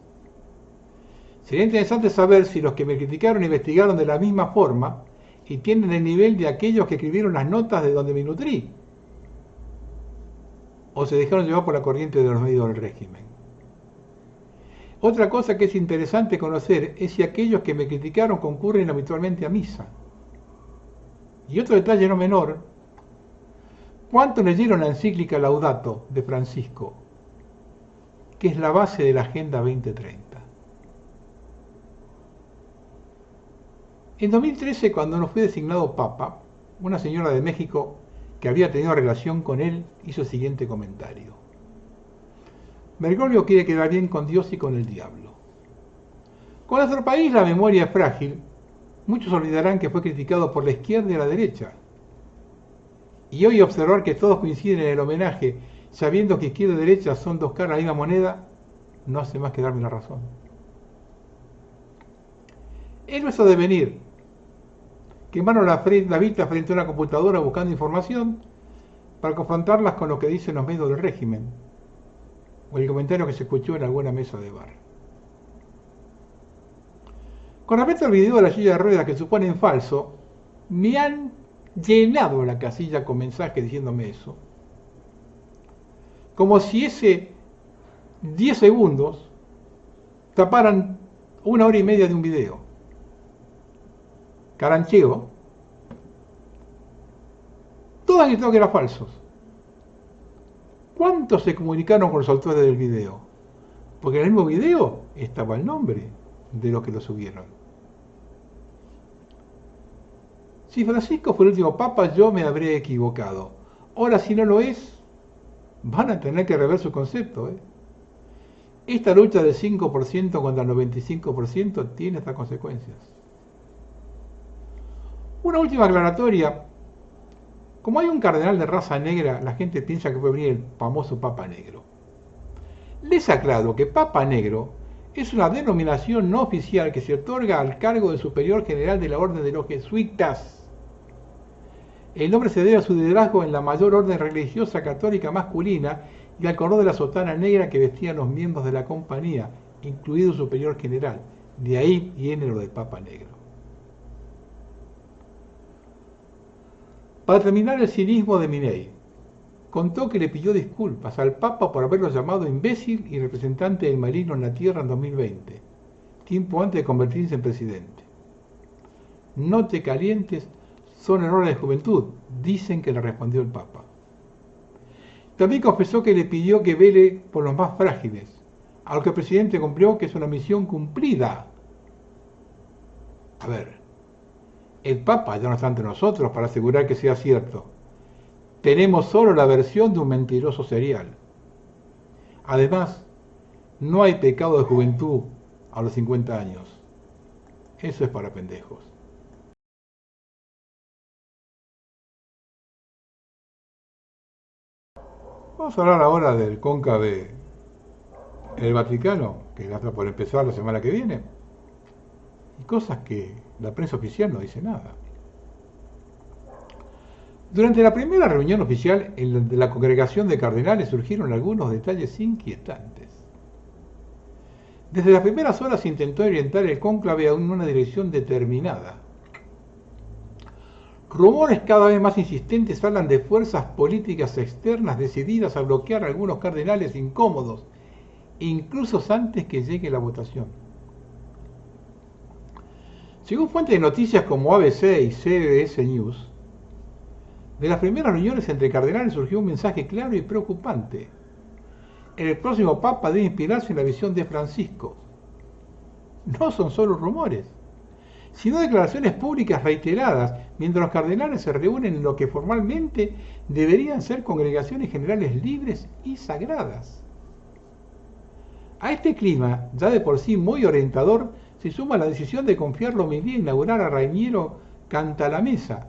Sería interesante saber si los que me criticaron investigaron de la misma forma y tienen el nivel de aquellos que escribieron las notas de donde me nutrí, o se dejaron llevar por la corriente de los medios del régimen. Otra cosa que es interesante conocer es si aquellos que me criticaron concurren habitualmente a misa. Y otro detalle no menor: ¿cuántos leyeron la encíclica Laudato de Francisco, que es la base de la Agenda 2030? En 2013, cuando no fui designado Papa, una señora de México que había tenido relación con él hizo el siguiente comentario: Bergoglio quiere quedar bien con Dios y con el diablo. Con nuestro país la memoria es frágil. Muchos olvidarán que fue criticado por la izquierda y la derecha. Y hoy observar que todos coinciden en el homenaje, sabiendo que izquierda y derecha son dos caras de la misma moneda, no hace más que darme la razón. Es nuestro devenir. Quemaron la vista frente a una computadora buscando información para confrontarlas con lo que dicen los medios del régimen, o el comentario que se escuchó en alguna mesa de bar. Con respecto al video de la silla de ruedas que suponen falso, me han llenado la casilla con mensajes diciéndome eso. Como si ese 10 segundos taparan 1 hora y media de un video. Carancheo. Todos han gritado que eran falsos. ¿Cuántos se comunicaron con los autores del video? Porque en el mismo video estaba el nombre de los que lo subieron. Si Francisco fue el último papa, yo me habré equivocado. Ahora, si no lo es, van a tener que rever su concepto. Esta lucha del 5% contra el 95% tiene estas consecuencias. Una última aclaratoria. Como hay un cardenal de raza negra, la gente piensa que puede venir el famoso Papa Negro. Les aclaro que Papa Negro es una denominación no oficial que se otorga al cargo de superior general de la Orden de los Jesuitas. El nombre se debe a su liderazgo en la mayor orden religiosa católica masculina y al color de la sotana negra que vestían los miembros de la compañía, incluido el superior general. De ahí viene lo del Papa Negro. Para terminar, el cinismo de Milei. Contó que le pidió disculpas al Papa por haberlo llamado imbécil y representante del maligno en la tierra en 2020, tiempo antes de convertirse en presidente. No te calientes, son errores de juventud, dicen que le respondió el Papa. También confesó que le pidió que vele por los más frágiles, a lo que el presidente cumplió, que es una misión cumplida. A ver, el Papa ya no está entre nosotros para asegurar que sea cierto. Tenemos solo la versión de un mentiroso serial. Además, no hay pecado de juventud a los 50 años. Eso es para pendejos. Vamos a hablar ahora del cónclave en el Vaticano, que está por empezar la semana que viene. Y cosas que la prensa oficial no dice nada. Durante la primera reunión oficial de la congregación de cardenales surgieron algunos detalles inquietantes. Desde las primeras horas se intentó orientar el cónclave en una dirección determinada. Rumores cada vez más insistentes hablan de fuerzas políticas externas decididas a bloquear a algunos cardenales incómodos, incluso antes que llegue la votación. Según fuentes de noticias como ABC y CBS News, de las primeras reuniones entre cardenales surgió un mensaje claro y preocupante. El próximo Papa debe inspirarse en la visión de Francisco. No son solo rumores, sino declaraciones públicas reiteradas mientras los cardenales se reúnen en lo que formalmente deberían ser congregaciones generales libres y sagradas. A este clima, ya de por sí muy orientador, se suma la decisión de confiar la homilía inaugural a Rainiero Cantalamessa,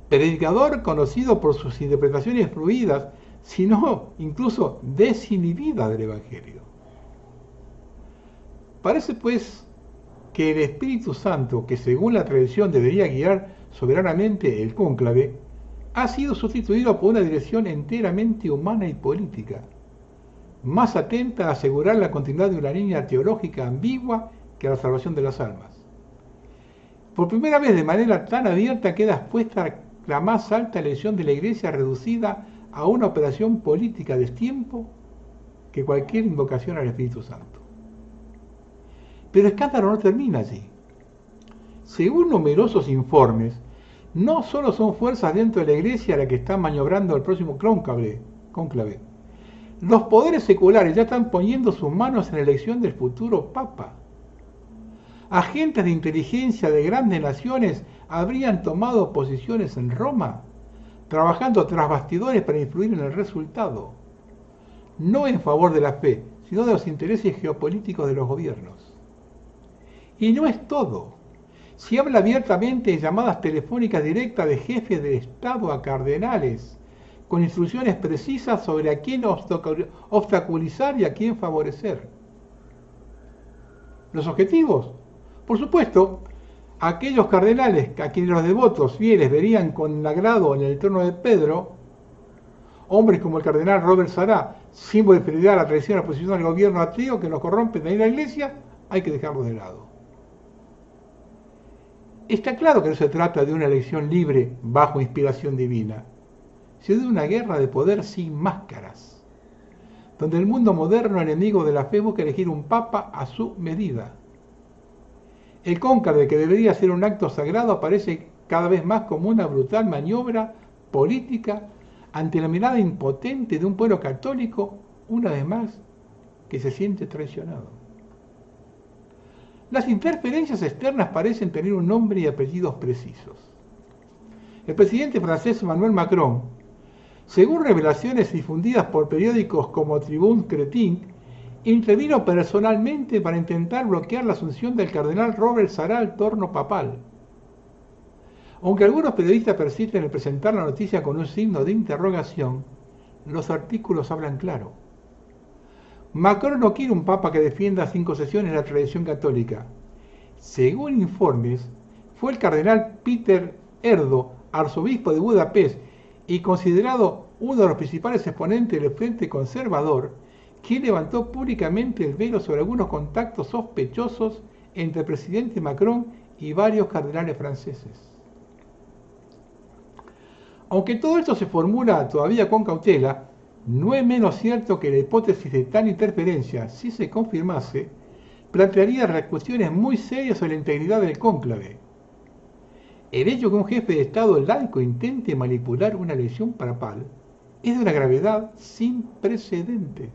predicador conocido por sus interpretaciones fluidas, sino incluso desinhibidas del Evangelio. Parece pues que el Espíritu Santo, que según la tradición debería guiar soberanamente el cónclave, ha sido sustituido por una dirección enteramente humana y política, más atenta a asegurar la continuidad de una línea teológica ambigua que a la salvación de las almas. Por primera vez de manera tan abierta queda expuesta la más alta elección de la Iglesia reducida a una operación política de tiempo que cualquier invocación al Espíritu Santo. Pero el escándalo no termina allí. Según numerosos informes, no solo son fuerzas dentro de la Iglesia las que están maniobrando el próximo cónclave. Los poderes seculares ya están poniendo sus manos en la elección del futuro Papa. Agentes de inteligencia de grandes naciones habrían tomado posiciones en Roma, trabajando tras bastidores para influir en el resultado, no en favor de la fe, sino de los intereses geopolíticos de los gobiernos. Y no es todo. Se habla abiertamente de llamadas telefónicas directas de jefes de Estado a cardenales, con instrucciones precisas sobre a quién obstaculizar y a quién favorecer. ¿Los objetivos? Por supuesto, aquellos cardenales a quienes los devotos fieles verían con agrado en el trono de Pedro, hombres como el cardenal Robert Sará, símbolo de fidelidad a la tradición y a la posición del gobierno ateo que nos corrompe de la Iglesia, hay que dejarlos de lado. Está claro que no se trata de una elección libre bajo inspiración divina, sino de una guerra de poder sin máscaras, donde el mundo moderno enemigo de la fe busca elegir un papa a su medida. El cónclave, que debería ser un acto sagrado, aparece cada vez más como una brutal maniobra política ante la mirada impotente de un pueblo católico, una vez más, que se siente traicionado. Las interferencias externas parecen tener un nombre y apellidos precisos. El presidente francés Emmanuel Macron, según revelaciones difundidas por periódicos como Tribune Chrétien, intervino personalmente para intentar bloquear la asunción del cardenal Robert Sará al trono papal. Aunque algunos periodistas persisten en presentar la noticia con un signo de interrogación, los artículos hablan claro. Macron no quiere un papa que defienda sin concesiones la tradición católica. Según informes, fue el cardenal Peter Erdo, arzobispo de Budapest y considerado uno de los principales exponentes del Frente Conservador, quien levantó públicamente el velo sobre algunos contactos sospechosos entre el presidente Macron y varios cardenales franceses. Aunque todo esto se formula todavía con cautela, no es menos cierto que la hipótesis de tal interferencia, si se confirmase, plantearía cuestiones muy serias sobre la integridad del cónclave. El hecho que un jefe de Estado laico intente manipular una elección papal es de una gravedad sin precedentes.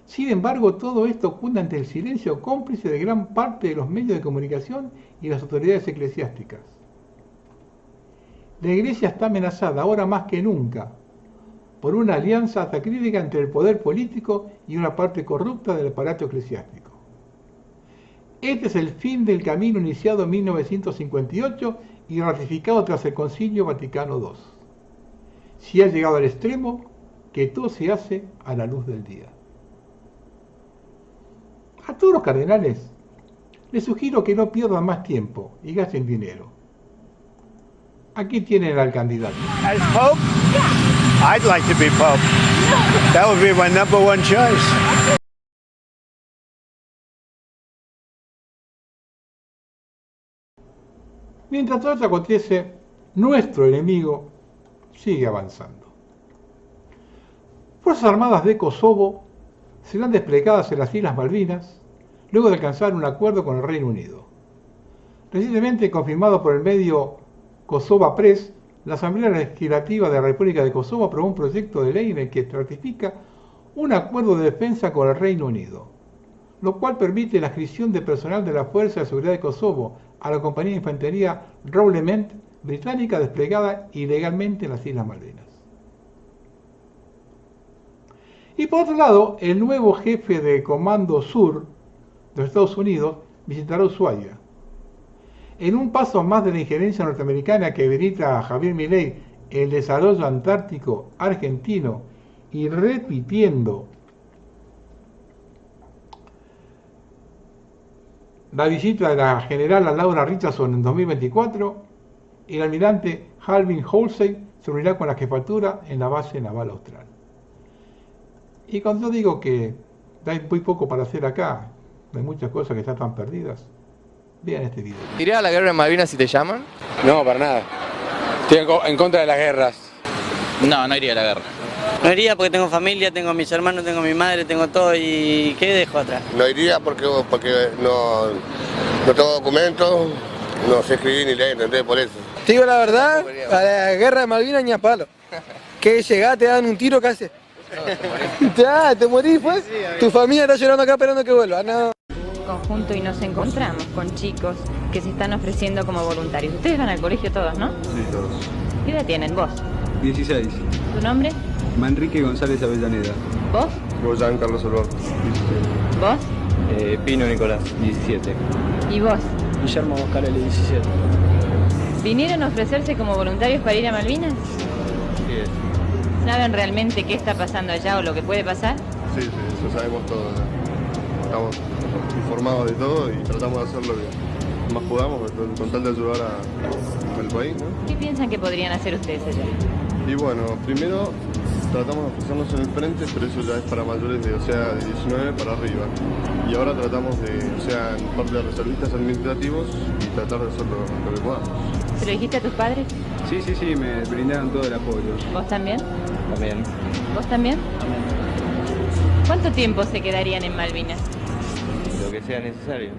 Sin embargo, todo esto cunde ante el silencio cómplice de gran parte de los medios de comunicación y las autoridades eclesiásticas. La Iglesia está amenazada ahora más que nunca por una alianza sacrílega entre el poder político y una parte corrupta del aparato eclesiástico. Este es el fin del camino iniciado en 1958 y ratificado tras el Concilio Vaticano II. Si ha llegado al extremo, que todo se hace a la luz del día. A todos los cardenales les sugiero que no pierdan más tiempo y gasten dinero. Aquí tienen al candidato. As Pope? I'd like to be Pope. That would be my number one choice. Mientras todo esto acontece, nuestro enemigo sigue avanzando. Fuerzas Armadas de Kosovo serán desplegadas en las Islas Malvinas luego de alcanzar un acuerdo con el Reino Unido. Recientemente confirmado por el medio Kosova Press, la Asamblea Legislativa de la República de Kosovo aprobó un proyecto de ley en el que ratifica un acuerdo de defensa con el Reino Unido, lo cual permite la adscripción de personal de la Fuerza de Seguridad de Kosovo a la compañía de infantería Rowlement británica desplegada ilegalmente en las Islas Malvinas. Y por otro lado, el nuevo jefe de Comando Sur de los Estados Unidos visitará Ushuaia. En un paso más de la injerencia norteamericana que habilita a Javier Milei el desarrollo antártico argentino y repitiendo la visita de la general Laura Richardson en 2024, el almirante Alvin Halsey se reunirá con la jefatura en la base naval austral. Y cuando yo digo que hay muy poco para hacer acá, hay muchas cosas que están perdidas, vean este video. ¿Irías a la guerra de Malvinas si te llaman? No, para nada. Estoy en contra de las guerras. No iría a la guerra. No iría porque tengo familia, tengo mis hermanos, tengo mi madre, tengo todo y ¿qué dejo atrás? No iría porque no tengo documentos, no sé escribir ni leer, ¿entendés? Por eso. Te digo la verdad, a la guerra de Malvinas ni a palo. Que llegás, te dan un tiro, ¿qué haces? Ya, te morís pues. Tu familia está llorando acá esperando que vuelva, no. Conjunto y nos encontramos con chicos que se están ofreciendo como voluntarios. Ustedes van al colegio todos, ¿no? Sí, todos. ¿Qué edad tienen vos? 16. ¿Tu nombre? Manrique González Avellaneda. ¿Vos? Boyan Carlos Olor. 17. ¿Vos? Pino Nicolás, 17. ¿Y vos? Guillermo Boscarelli, 17. ¿Vinieron a ofrecerse como voluntarios para ir a Malvinas? Sí es. ¿Saben realmente qué está pasando allá o lo que puede pasar? Sí, eso sabemos todo. Estamos informados de todo y tratamos de hacer lo que más podamos con tal de ayudar al país, ¿no? ¿Qué piensan que podrían hacer ustedes allá? Y bueno, primero tratamos de ofrecernos en el frente, pero eso ya es para mayores de 19 para arriba. Y ahora tratamos de, en parte de reservistas administrativos y tratar de hacer lo que podamos. ¿Se lo dijiste a tus padres? Sí, me brindaron todo el apoyo. ¿Vos también? También. ¿Vos también? ¿Cuánto tiempo se quedarían en Malvinas? Lo que sea necesario.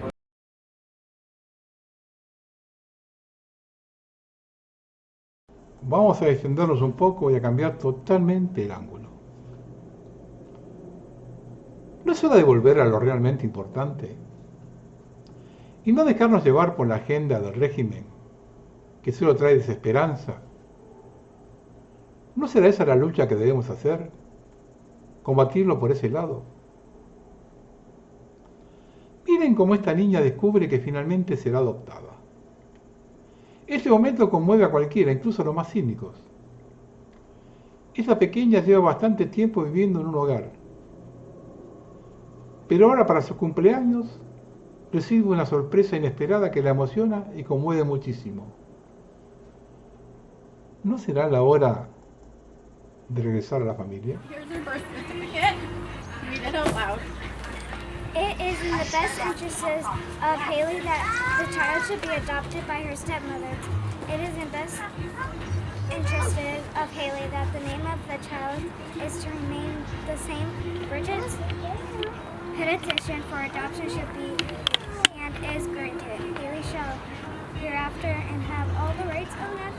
Vamos a extendernos un poco y a cambiar totalmente el ángulo. ¿No es hora de volver a lo realmente importante? Y no dejarnos llevar por la agenda del régimen, que solo trae desesperanza. ¿No será esa la lucha que debemos hacer? ¿Combatirlo por ese lado? Miren cómo esta niña descubre que finalmente será adoptada. Este momento conmueve a cualquiera, incluso a los más cínicos. Esta pequeña lleva bastante tiempo viviendo en un hogar. Pero ahora para su cumpleaños recibe una sorpresa inesperada que la emociona y conmueve muchísimo. ¿No será la hora de regresar a la familia? It is in the best interests of Haley that the child should be adopted by her stepmother. It is in the best interests of Haley that the name of the child is to remain the same. Bridget's petition for adoption should be and is granted. Haley shall hereafter and have all the rights of that.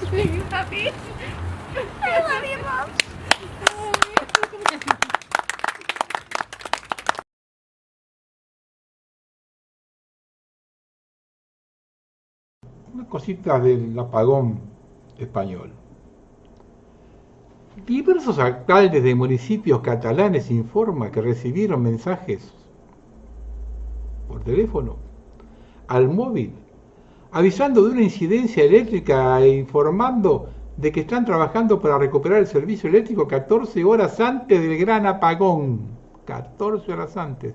Are you happy? I love you, Mom. Una cosita del apagón español. Diversos alcaldes de municipios catalanes informan que recibieron mensajes por teléfono al móvil avisando de una incidencia eléctrica e informando de que están trabajando para recuperar el servicio eléctrico 14 horas antes del gran apagón. 14 horas antes.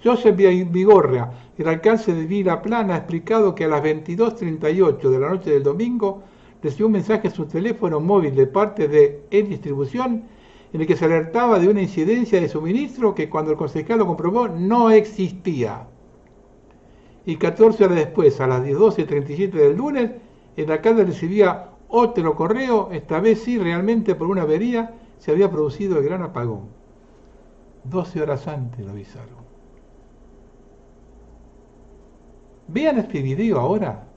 Josep Vigorra, el alcalde de Vilaplana, ha explicado que a las 22:38 de la noche del domingo recibió un mensaje en su teléfono móvil de parte de En Distribución en el que se alertaba de una incidencia de suministro que cuando el concejal lo comprobó no existía. Y 14 horas después, a las 12:37 del lunes, el alcalde recibía otro correo, esta vez sí realmente por una avería se había producido el gran apagón. 12 horas antes lo avisaron. Vean este video ahora,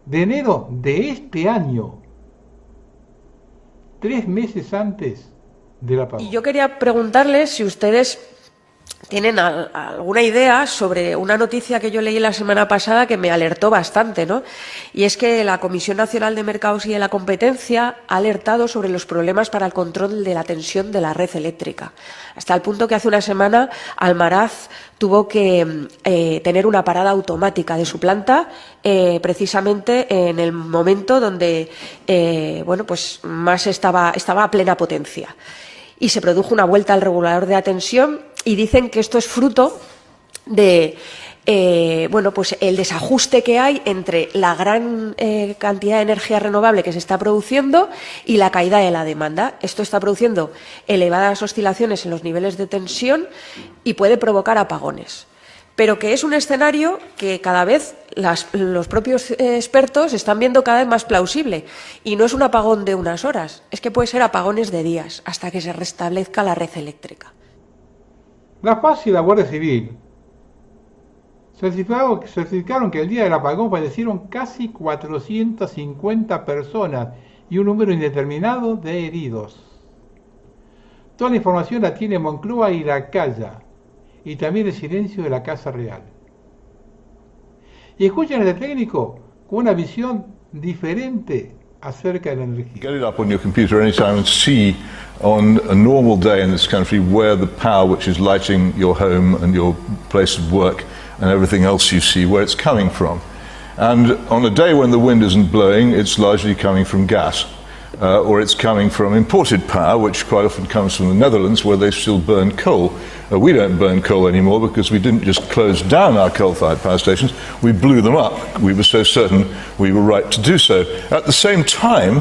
de enero de este año, 3 meses antes del apagón. Y yo quería preguntarles si ustedes tienen alguna idea sobre una noticia que yo leí la semana pasada que me alertó bastante, ¿no? Y es que la Comisión Nacional de Mercados y de la Competencia ha alertado sobre los problemas para el control de la tensión de la red eléctrica, hasta el punto que hace una semana Almaraz tuvo que tener una parada automática de su planta precisamente en el momento donde pues más estaba a plena potencia. Y se produjo una vuelta al regulador de la tensión y dicen que esto es fruto de pues el desajuste que hay entre la gran cantidad de energía renovable que se está produciendo y la caída de la demanda. Esto está produciendo elevadas oscilaciones en los niveles de tensión y puede provocar apagones. Pero que es un escenario que cada vez los propios expertos están viendo cada vez más plausible. Y no es un apagón de unas horas, es que puede ser apagones de días, hasta que se restablezca la red eléctrica. La Paz y la Guardia Civil certificaron que el día del apagón fallecieron casi 450 personas y un número indeterminado de heridos. Toda la información la tiene Moncloa y la calla, y también el silencio de la Casa Real. Y escuchen al técnico con una visión diferente acerca de la energía. Get it up on your computer anytime and see on a normal day in this country where the power which is lighting your home and your place of work and everything else you see, where it's coming from. And on a day when the wind isn't blowing, it's largely coming from gas. Or it's coming from imported power, which quite often comes from the Netherlands, where they still burn coal. We don't burn coal anymore because we didn't just close down our coal-fired power stations, we blew them up. We were so certain we were right to do so. At the same time,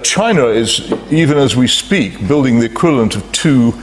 China is, even as we speak, building the equivalent of two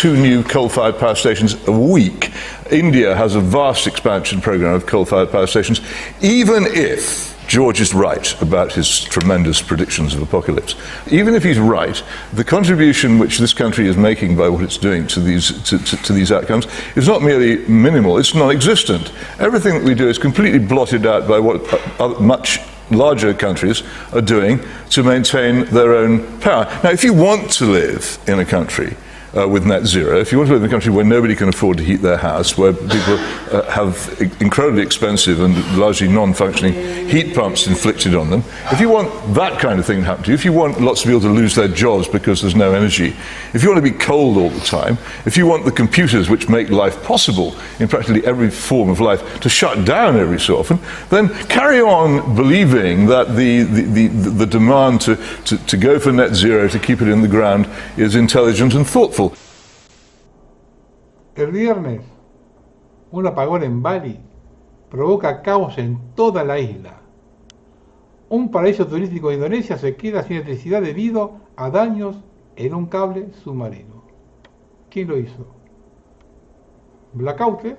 new coal-fired power stations a week. India has a vast expansion program of coal-fired power stations, even if George is right about his tremendous predictions of apocalypse. Even if he's right, the contribution which this country is making by what it's doing to these outcomes is not merely minimal, it's non-existent. Everything that we do is completely blotted out by what much larger countries are doing to maintain their own power. Now, if you want to live in a country with net zero, if you want to live in a country where nobody can afford to heat their house, where people have incredibly expensive and largely non-functioning heat pumps inflicted on them, if you want that kind of thing to happen to you, if you want lots of people to lose their jobs because there's no energy, if you want to be cold all the time, if you want the computers which make life possible in practically every form of life to shut down every so often, then carry on believing that the demand to go for net zero, to keep it in the ground, is intelligent and thoughtful. El viernes, un apagón en Bali provoca caos en toda la isla. Un paraíso turístico de Indonesia se queda sin electricidad debido a daños en un cable submarino. ¿Quién lo hizo? ¿Blackout?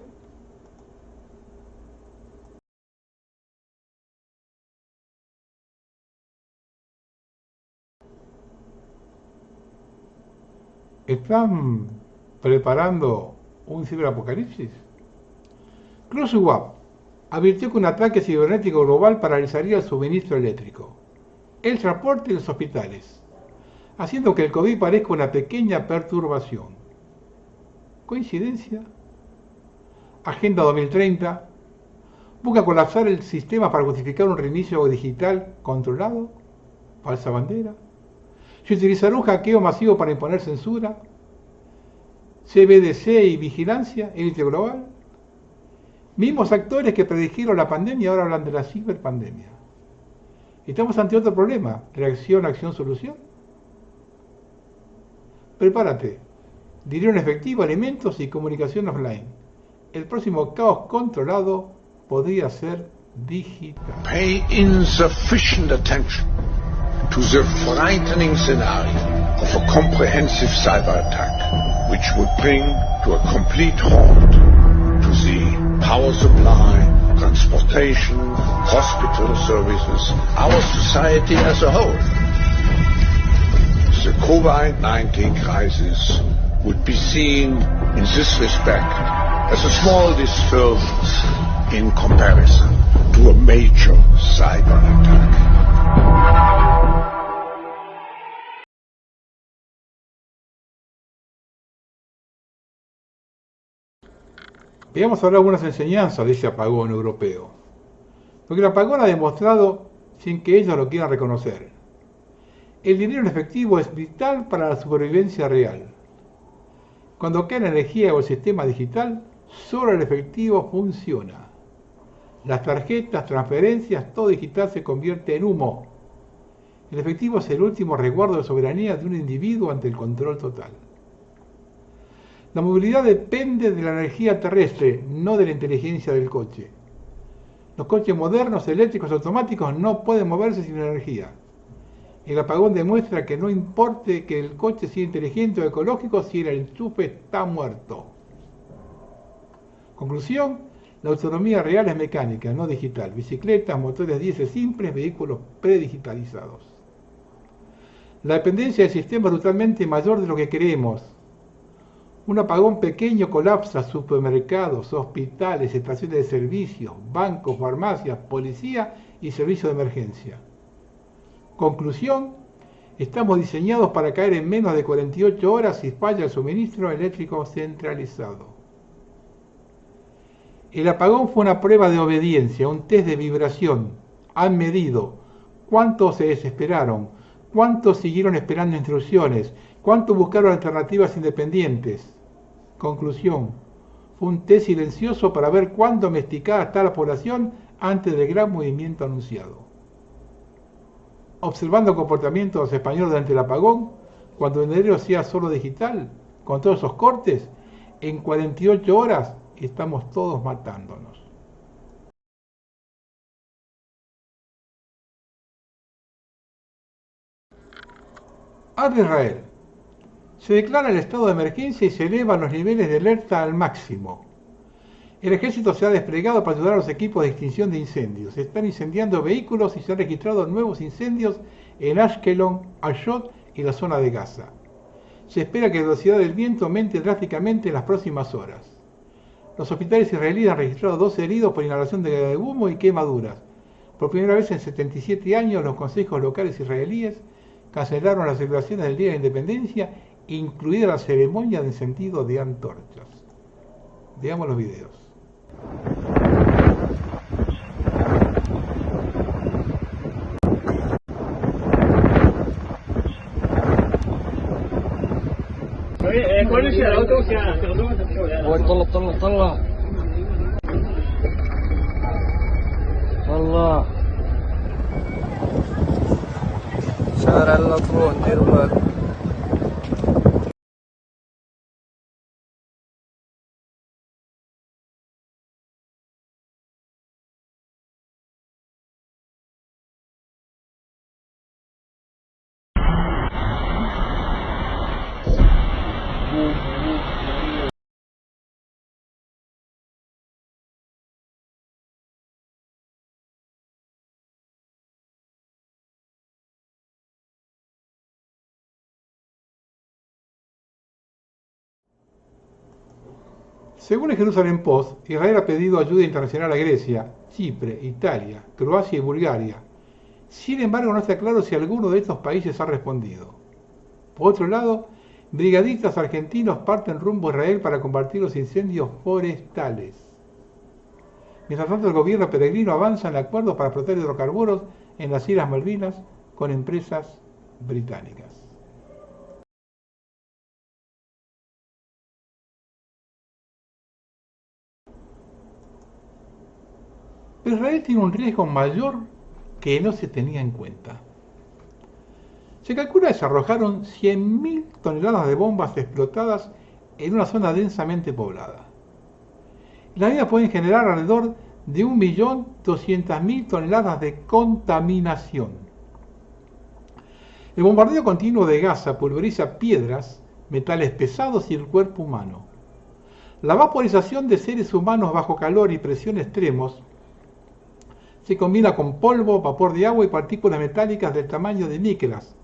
¿Están preparando un ciberapocalipsis? Klaus Schwab advirtió que un ataque cibernético global paralizaría el suministro eléctrico, el transporte y los hospitales, haciendo que el COVID parezca una pequeña perturbación. ¿Coincidencia? Agenda 2030, Busca colapsar el sistema para justificar un reinicio digital controlado, falsa bandera. Se utilizará un hackeo masivo para imponer censura, CBDC y vigilancia, élite global. Mismos actores que predijeron la pandemia ahora hablan de la ciberpandemia. Estamos ante otro problema, reacción, acción, solución. Prepárate, dinero en efectivo, alimentos y comunicación offline. El próximo caos controlado podría ser digital. Pay insufficient attention to the frightening scenario of a comprehensive cyber attack, which would bring to a complete halt to the power supply, transportation, hospital services, our society as a whole. The COVID-19 crisis would be seen in this respect as a small disturbance in comparison to a major cyber attack. Veamos ahora algunas enseñanzas de ese apagón europeo. Porque el apagón ha demostrado, sin que ellos lo quieran reconocer, el dinero en efectivo es vital para la supervivencia real. Cuando cae la energía o el sistema digital, solo el efectivo funciona. Las tarjetas, transferencias, todo digital se convierte en humo. El efectivo es el último resguardo de soberanía de un individuo ante el control total. La movilidad depende de la energía terrestre, no de la inteligencia del coche. Los coches modernos, eléctricos, automáticos no pueden moverse sin energía. El apagón demuestra que no importa que el coche sea inteligente o ecológico si el enchufe está muerto. Conclusión, la autonomía real es mecánica, no digital. Bicicletas, motores diésel simples, vehículos predigitalizados. La dependencia del sistema es brutalmente mayor de lo que creemos. Un apagón pequeño colapsa supermercados, hospitales, estaciones de servicios, bancos, farmacias, policía y servicios de emergencia. Conclusión, estamos diseñados para caer en menos de 48 horas si falla el suministro eléctrico centralizado. El apagón fue una prueba de obediencia, un test de vibración. Han medido cuántos se desesperaron, cuántos siguieron esperando instrucciones, cuántos buscaron alternativas independientes. Conclusión, fue un test silencioso para ver cuán domesticada está la población antes del gran movimiento anunciado. Observando el comportamiento de los españoles durante el apagón, cuando el dinero sea solo digital, con todos esos cortes, en 48 horas estamos todos matándonos. Arde Israel. Se declara el estado de emergencia y se elevan los niveles de alerta al máximo. El ejército se ha desplegado para ayudar a los equipos de extinción de incendios. Se están incendiando vehículos y se han registrado nuevos incendios en Ashkelon, Ashdod y la zona de Gaza. Se espera que la velocidad del viento aumente drásticamente en las próximas horas. Los hospitales israelíes han registrado 12 heridos por inhalación de humo y quemaduras. Por primera vez en 77 años, los consejos locales israelíes cancelaron las celebraciones del Día de la Independencia, incluida la ceremonia de encendido de antorchas. Veamos los videos. والله شارع اللطرون ديروا بالكم. Según el Jerusalem Post, Israel ha pedido ayuda internacional a Grecia, Chipre, Italia, Croacia y Bulgaria. Sin embargo, no está claro si alguno de estos países ha respondido. Por otro lado, brigadistas argentinos parten rumbo a Israel para combatir los incendios forestales. Mientras tanto, el gobierno peregrino avanza en el acuerdo para explotar hidrocarburos en las Islas Malvinas con empresas británicas. Pero Israel tiene un riesgo mayor que no se tenía en cuenta. Se calcula que se arrojaron 100.000 toneladas de bombas explotadas en una zona densamente poblada. Las mismas pueden generar alrededor de 1.200.000 toneladas de contaminación. El bombardeo continuo de Gaza pulveriza piedras, metales pesados y el cuerpo humano. La vaporización de seres humanos bajo calor y presión extremos se combina con polvo, vapor de agua y partículas metálicas del tamaño de níqueles.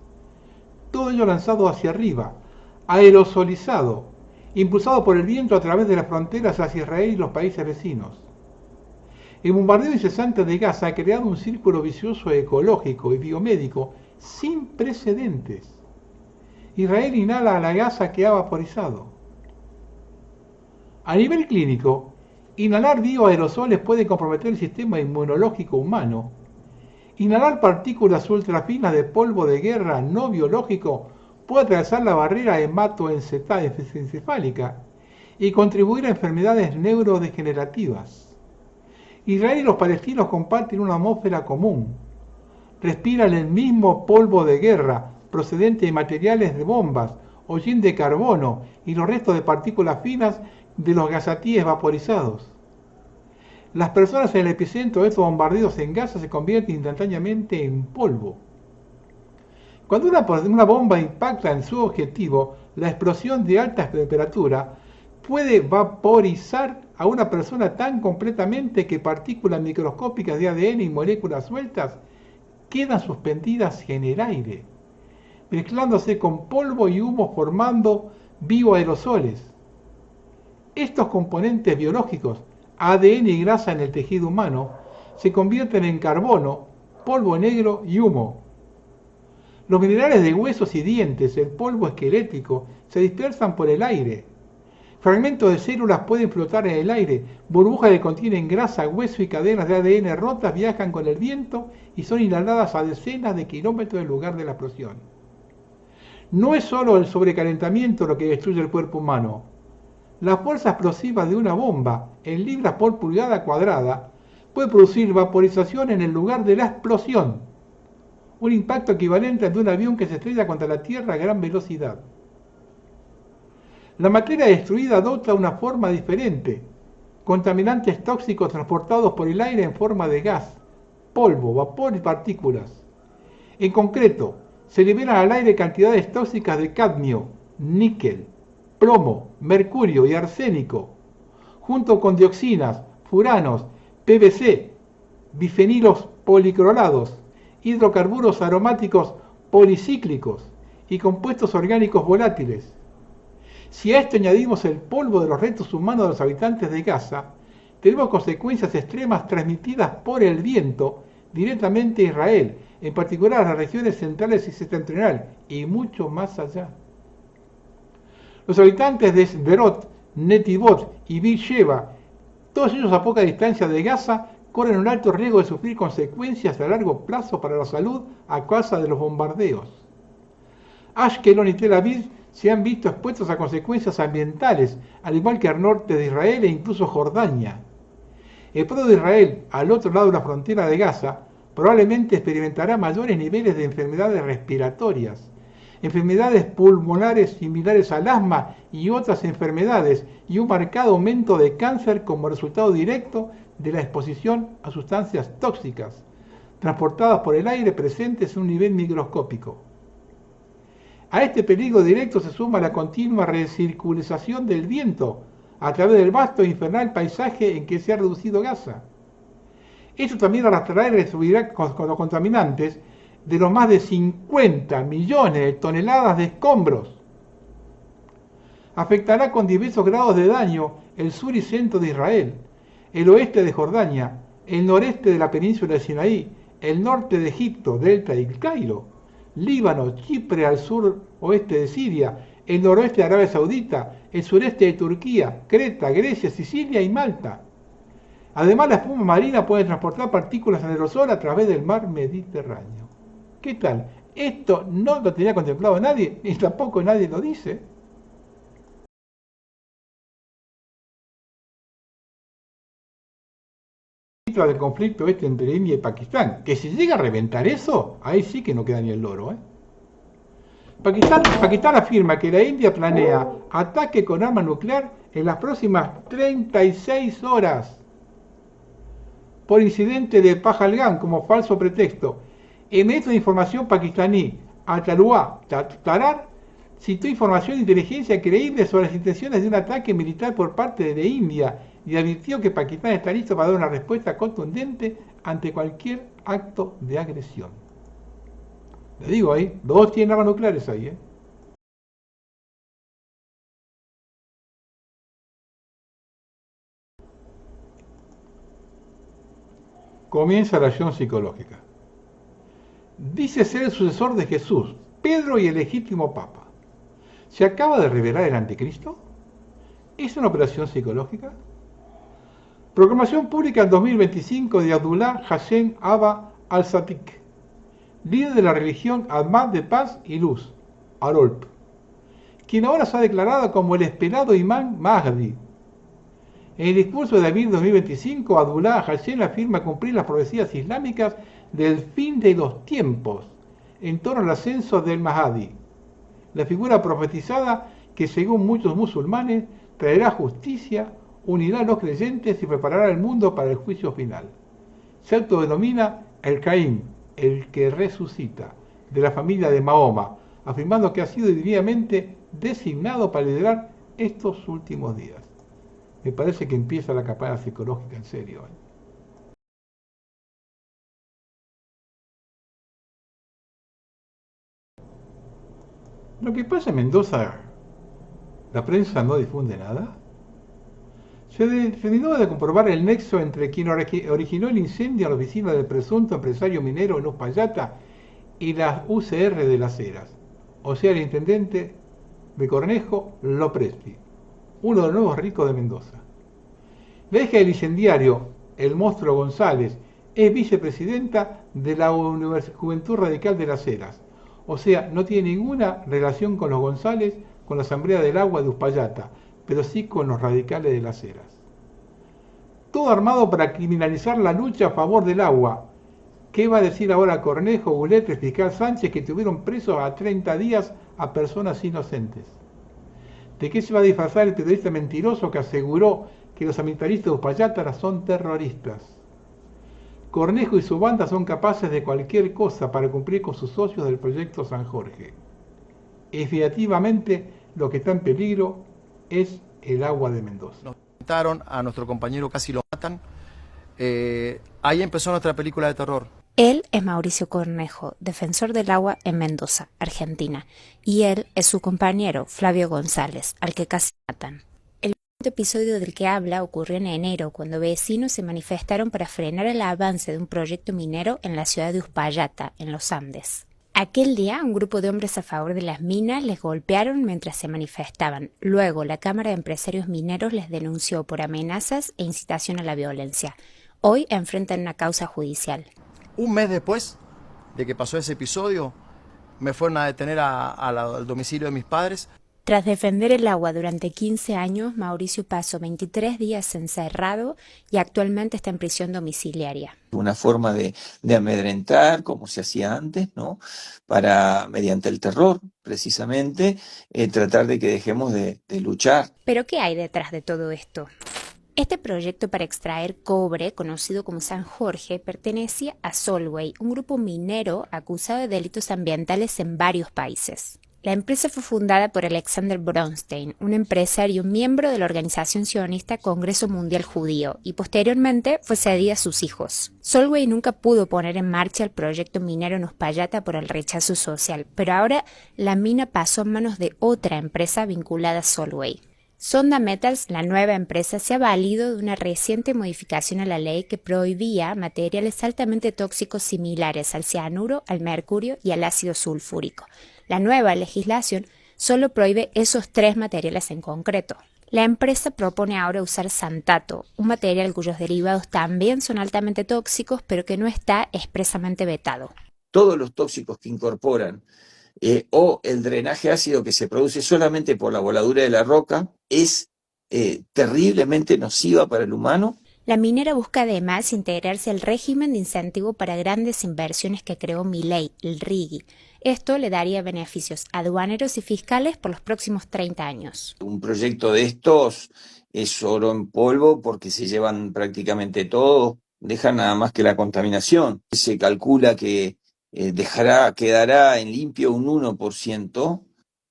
Todo ello lanzado hacia arriba, aerosolizado, impulsado por el viento a través de las fronteras hacia Israel y los países vecinos. El bombardeo incesante de Gaza ha creado un círculo vicioso ecológico y biomédico sin precedentes. Israel inhala a la Gaza que ha vaporizado. A nivel clínico, inhalar bioaerosoles puede comprometer el sistema inmunológico humano. Inhalar partículas ultrafinas de polvo de guerra no biológico puede atravesar la barrera hematoencefálica y contribuir a enfermedades neurodegenerativas. Israel y los palestinos comparten una atmósfera común. Respiran el mismo polvo de guerra procedente de materiales de bombas, hollín de carbono y los restos de partículas finas de los gazatíes vaporizados. Las personas en el epicentro de estos bombardeos en Gaza se convierten instantáneamente en polvo. Cuando una bomba impacta en su objetivo, la explosión de alta temperatura puede vaporizar a una persona tan completamente que partículas microscópicas de ADN y moléculas sueltas quedan suspendidas en el aire, mezclándose con polvo y humo formando bioaerosoles. Estos componentes biológicos, ADN y grasa en el tejido humano, se convierten en carbono, polvo negro y humo. Los minerales de huesos y dientes, el polvo esquelético, se dispersan por el aire. Fragmentos de células pueden flotar en el aire, burbujas que contienen grasa, hueso y cadenas de ADN rotas viajan con el viento y son inhaladas a decenas de kilómetros del lugar de la explosión. No es solo el sobrecalentamiento lo que destruye el cuerpo humano. La fuerza explosiva de una bomba, en libras por pulgada cuadrada, puede producir vaporización en el lugar de la explosión. Un impacto equivalente al de un avión que se estrella contra la Tierra a gran velocidad. La materia destruida adopta una forma diferente. Contaminantes tóxicos transportados por el aire en forma de gas, polvo, vapor y partículas. En concreto, se liberan al aire cantidades tóxicas de cadmio, níquel, plomo, mercurio y arsénico, junto con dioxinas, furanos, PVC, bifenilos policlorados, hidrocarburos aromáticos policíclicos y compuestos orgánicos volátiles. Si a esto añadimos el polvo de los restos humanos de los habitantes de Gaza, tenemos consecuencias extremas transmitidas por el viento directamente a Israel, en particular a las regiones centrales y septentrional, y mucho más allá. Los habitantes de Sderot, Netivot y Beersheba, todos ellos a poca distancia de Gaza, corren un alto riesgo de sufrir consecuencias a largo plazo para la salud a causa de los bombardeos. Ashkelon y Tel Aviv se han visto expuestos a consecuencias ambientales, al igual que al norte de Israel e incluso Jordania. El pueblo de Israel, al otro lado de la frontera de Gaza, probablemente experimentará mayores niveles de enfermedades respiratorias, enfermedades pulmonares similares al asma y otras enfermedades, y un marcado aumento de cáncer como resultado directo de la exposición a sustancias tóxicas, transportadas por el aire presentes en un nivel microscópico. A este peligro directo se suma la continua recirculación del viento a través del vasto e infernal paisaje en que se ha reducido Gaza. Esto también arrastrará y reducirá con los contaminantes de los más de 50 millones de toneladas de escombros. Afectará con diversos grados de daño el sur y centro de Israel, el oeste de Jordania, el noreste de la península de Sinaí, el norte de Egipto, Delta y el Cairo, Líbano, Chipre al sur-oeste de Siria, el noroeste de Arabia Saudita, el sureste de Turquía, Creta, Grecia, Sicilia y Malta. Además, la espuma marina puede transportar partículas en aerosol a través del mar Mediterráneo. ¿Qué tal? Esto no lo tenía contemplado nadie, y tampoco nadie lo dice. Del conflicto entre India y Pakistán, que si llega a reventar eso, ahí sí que no queda ni el loro. Pakistán afirma que la India planea ataque con arma nuclear en las próximas 36 horas por incidente de Pahalgam como falso pretexto. El ministro de Información pakistaní, Atalua Tarar, citó información de inteligencia creíble sobre las intenciones de un ataque militar por parte de India y advirtió que Pakistán está listo para dar una respuesta contundente ante cualquier acto de agresión. Le digo ahí, 2 tienen armas nucleares ahí, Comienza la acción psicológica. Dice ser el sucesor de Jesús, Pedro y el legítimo Papa. ¿Se acaba de revelar el anticristo? ¿Es una operación psicológica? Proclamación pública en 2025 de Abdullah Hashem Abba al-Sadiq, líder de la religión Ahmad de Paz y Luz, Arolp, quien ahora se ha declarado como el esperado imán Mahdi. En el discurso de abril 2025, Abdullah Hashem afirma cumplir las profecías islámicas del fin de los tiempos en torno al ascenso del Mahdi, la figura profetizada que, según muchos musulmanes, traerá justicia, unirá a los creyentes y preparará el mundo para el juicio final. Se autodenomina el Caín, el que resucita, de la familia de Mahoma, afirmando que ha sido divinamente designado para liderar estos últimos días. Me parece que empieza la campaña psicológica en serio. Lo que pasa en Mendoza, la prensa no difunde nada. Se terminó de comprobar el nexo entre quien originó el incendio a la oficina del presunto empresario minero en Uspallata y las UCR de Las Heras, o sea, el intendente de Cornejo, Lopresti, uno de los nuevos ricos de Mendoza. La hija del incendiario, el monstruo González, es vicepresidenta de la Juventud Radical de Las Heras, o sea, no tiene ninguna relación con los González, con la Asamblea del Agua de Uspallata, pero sí con los radicales de Las Heras. Todo armado para criminalizar la lucha a favor del agua. ¿Qué va a decir ahora Cornejo, Gulet, el fiscal Sánchez, que tuvieron presos a 30 días a personas inocentes? ¿De qué se va a disfrazar el periodista mentiroso que aseguró que los ambientalistas de Uspallata son terroristas? Cornejo y su banda son capaces de cualquier cosa para cumplir con sus socios del proyecto San Jorge. Definitivamente lo que está en peligro es el agua de Mendoza. Nos mataron a nuestro compañero, casi lo matan. Ahí empezó nuestra película de terror. Él es Mauricio Cornejo, defensor del agua en Mendoza, Argentina, y él es su compañero, Flavio González, al que casi matan. El episodio del que habla ocurrió en enero, cuando vecinos se manifestaron para frenar el avance de un proyecto minero en la ciudad de Uspallata, en los Andes. Aquel día, un grupo de hombres a favor de las minas les golpearon mientras se manifestaban. Luego, la Cámara de Empresarios Mineros les denunció por amenazas e incitación a la violencia. Hoy enfrentan una causa judicial. Un mes después de que pasó ese episodio, me fueron a detener al domicilio de mis padres. Tras defender el agua durante 15 años, Mauricio pasó 23 días encerrado y actualmente está en prisión domiciliaria. Una forma de amedrentar, como se hacía antes, ¿no? Para, mediante el terror, precisamente, tratar de que dejemos de luchar. ¿Pero qué hay detrás de todo esto? Este proyecto para extraer cobre, conocido como San Jorge, pertenecía a Solvay, un grupo minero acusado de delitos ambientales en varios países. La empresa fue fundada por Alexander Bronstein, un empresario miembro de la organización sionista Congreso Mundial Judío, y posteriormente fue cedida a sus hijos. Solvay nunca pudo poner en marcha el proyecto minero en Uspallata por el rechazo social, pero ahora la mina pasó en manos de otra empresa vinculada a Solvay. Sonda Metals, la nueva empresa, se ha valido de una reciente modificación a la ley que prohibía materiales altamente tóxicos similares al cianuro, al mercurio y al ácido sulfúrico. La nueva legislación solo prohíbe esos 3 materiales en concreto. La empresa propone ahora usar santato, un material cuyos derivados también son altamente tóxicos, pero que no está expresamente vetado. Todos los tóxicos que incorporan o el drenaje ácido que se produce solamente por la voladura de la roca es terriblemente nociva para el humano. La minera busca además integrarse al régimen de incentivo para grandes inversiones que creó Milei, el RIGI. Esto le daría beneficios aduaneros y fiscales por los próximos 30 años. Un proyecto de estos es oro en polvo porque se llevan prácticamente todo, dejan nada más que la contaminación. Se calcula que quedará en limpio un 1%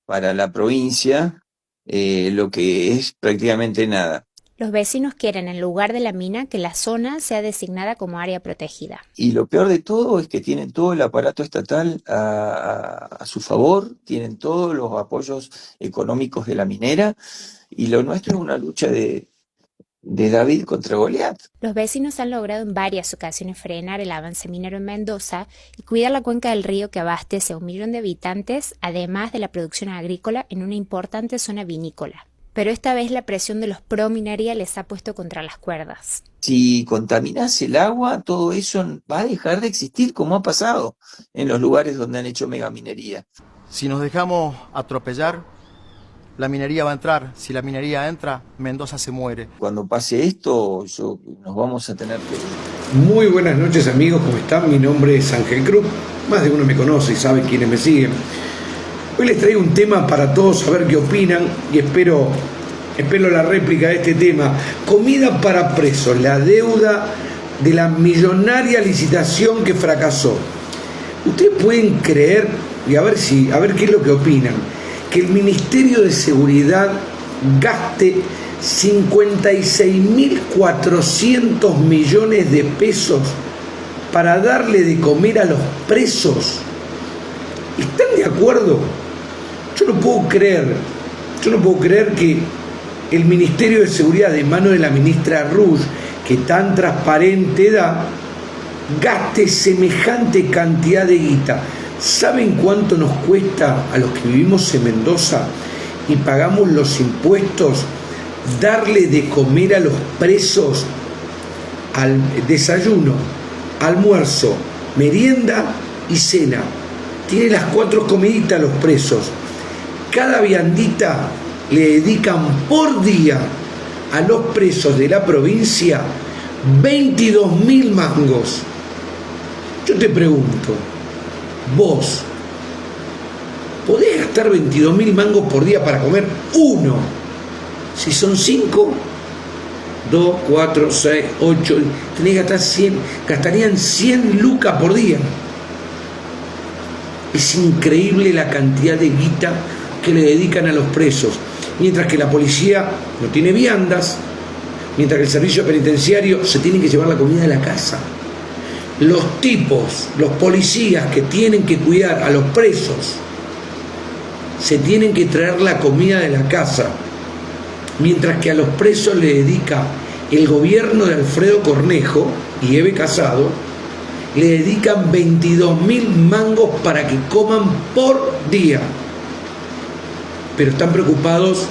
para la provincia, lo que es prácticamente nada. Los vecinos quieren, en lugar de la mina, que la zona sea designada como área protegida. Y lo peor de todo es que tienen todo el aparato estatal a su favor, tienen todos los apoyos económicos de la minera, y lo nuestro es una lucha de David contra Goliat. Los vecinos han logrado en varias ocasiones frenar el avance minero en Mendoza y cuidar la cuenca del río que abastece a 1 millón de habitantes, además de la producción agrícola en una importante zona vinícola. Pero esta vez la presión de los pro minería les ha puesto contra las cuerdas. Si contaminas el agua, todo eso va a dejar de existir, como ha pasado en los lugares donde han hecho megaminería. Si nos dejamos atropellar, la minería va a entrar. Si la minería entra, Mendoza se muere. Cuando pase esto, nos vamos a tener que... Muy buenas noches, amigos, ¿cómo están? Mi nombre es Ángel Cruz. Más de uno me conoce y sabe quiénes me siguen. Hoy les traigo un tema para todos, a ver qué opinan, y espero la réplica de este tema. Comida para presos, la deuda de la millonaria licitación que fracasó. Ustedes pueden creer, y a ver qué es lo que opinan, que el Ministerio de Seguridad gaste 56.400 millones de pesos para darle de comer a los presos. ¿Están de acuerdo? Yo no puedo creer que el Ministerio de Seguridad, de mano de la ministra Rush, que tan transparente da, gaste semejante cantidad de guita. ¿Saben cuánto nos cuesta a los que vivimos en Mendoza y pagamos los impuestos darle de comer a los presos al desayuno, almuerzo, merienda y cena? Tiene las 4 comiditas a los presos. Cada viandita le dedican por día a los presos de la provincia 22.000 mangos. Yo te pregunto, vos, ¿podés gastar 22.000 mangos por día para comer uno? Si son 5, 2, 4, 6, 8, tenés que gastar 100, gastarían 100 lucas por día. Es increíble la cantidad de guita que le dedican a los presos, mientras que la policía no tiene viandas, mientras que el servicio penitenciario se tiene que llevar la comida de la casa. Los tipos, los policías que tienen que cuidar a los presos, se tienen que traer la comida de la casa, mientras que a los presos le dedica el gobierno de Alfredo Cornejo y Eve Casado, le dedican 22.000 mangos para que coman por día. Pero están preocupados,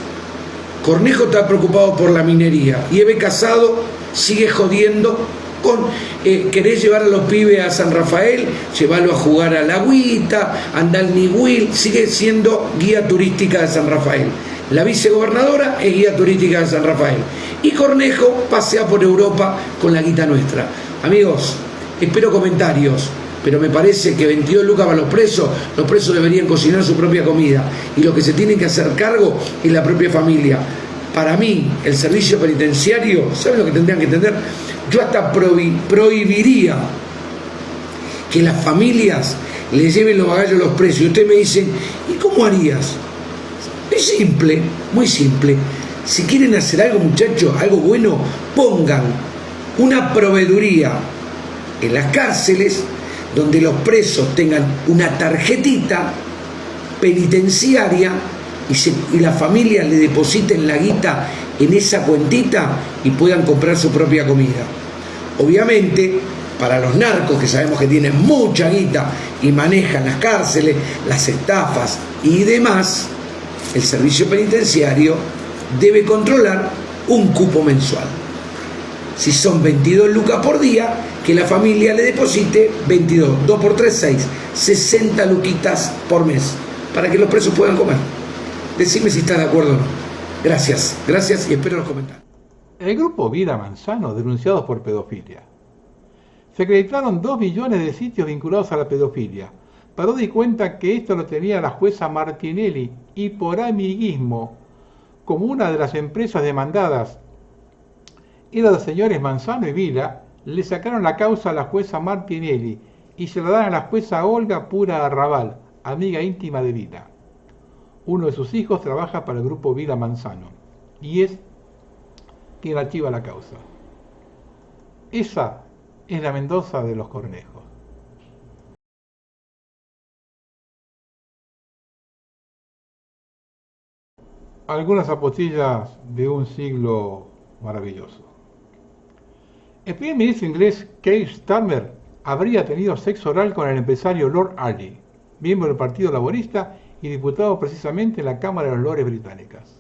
Cornejo está preocupado por la minería y Eve Casado sigue jodiendo con querés llevar a los pibes a San Rafael, llevarlo a jugar a la agüita, andar al Niwil, sigue siendo guía turística de San Rafael. La vicegobernadora es guía turística de San Rafael y Cornejo pasea por Europa con la guita nuestra. Amigos, espero comentarios, pero me parece que 22 lucas para los presos deberían cocinar su propia comida y lo que se tienen que hacer cargo es la propia familia. Para mí, el servicio penitenciario, ¿saben lo que tendrían que entender? Yo hasta prohibiría que las familias le lleven los bagajes a los presos. Y ustedes me dicen, ¿y cómo harías? Es simple, muy simple. Si quieren hacer algo, muchachos, algo bueno, pongan una proveeduría en las cárceles donde los presos tengan una tarjetita penitenciaria y la familia le depositen la guita en esa cuentita y puedan comprar su propia comida. Obviamente, para los narcos, que sabemos que tienen mucha guita y manejan las cárceles, las estafas y demás, el servicio penitenciario debe controlar un cupo mensual. Si son 22 lucas por día, que la familia le deposite 22, 2 por 3, 6, 60 luquitas por mes, para que los presos puedan comer. Decime si estás de acuerdo o no. Gracias y espero los comentarios. El grupo Vila Manzano, denunciados por pedofilia. Se acreditaron 2 millones de sitios vinculados a la pedofilia. Parodi cuenta que esto lo tenía la jueza Martinelli y por amiguismo, como una de las empresas demandadas era de los señores Manzano y Vila, le sacaron la causa a la jueza Martinelli y se la dan a la jueza Olga Pura Arrabal, amiga íntima de Vila. Uno de sus hijos trabaja para el grupo Vila Manzano y es quien archiva la causa. Esa es la Mendoza de los Cornejos. Algunas apostillas de un siglo maravilloso. El primer ministro inglés Keir Starmer habría tenido sexo oral con el empresario Lord Arley, miembro del Partido Laborista y diputado precisamente en la Cámara de los Lores británicas.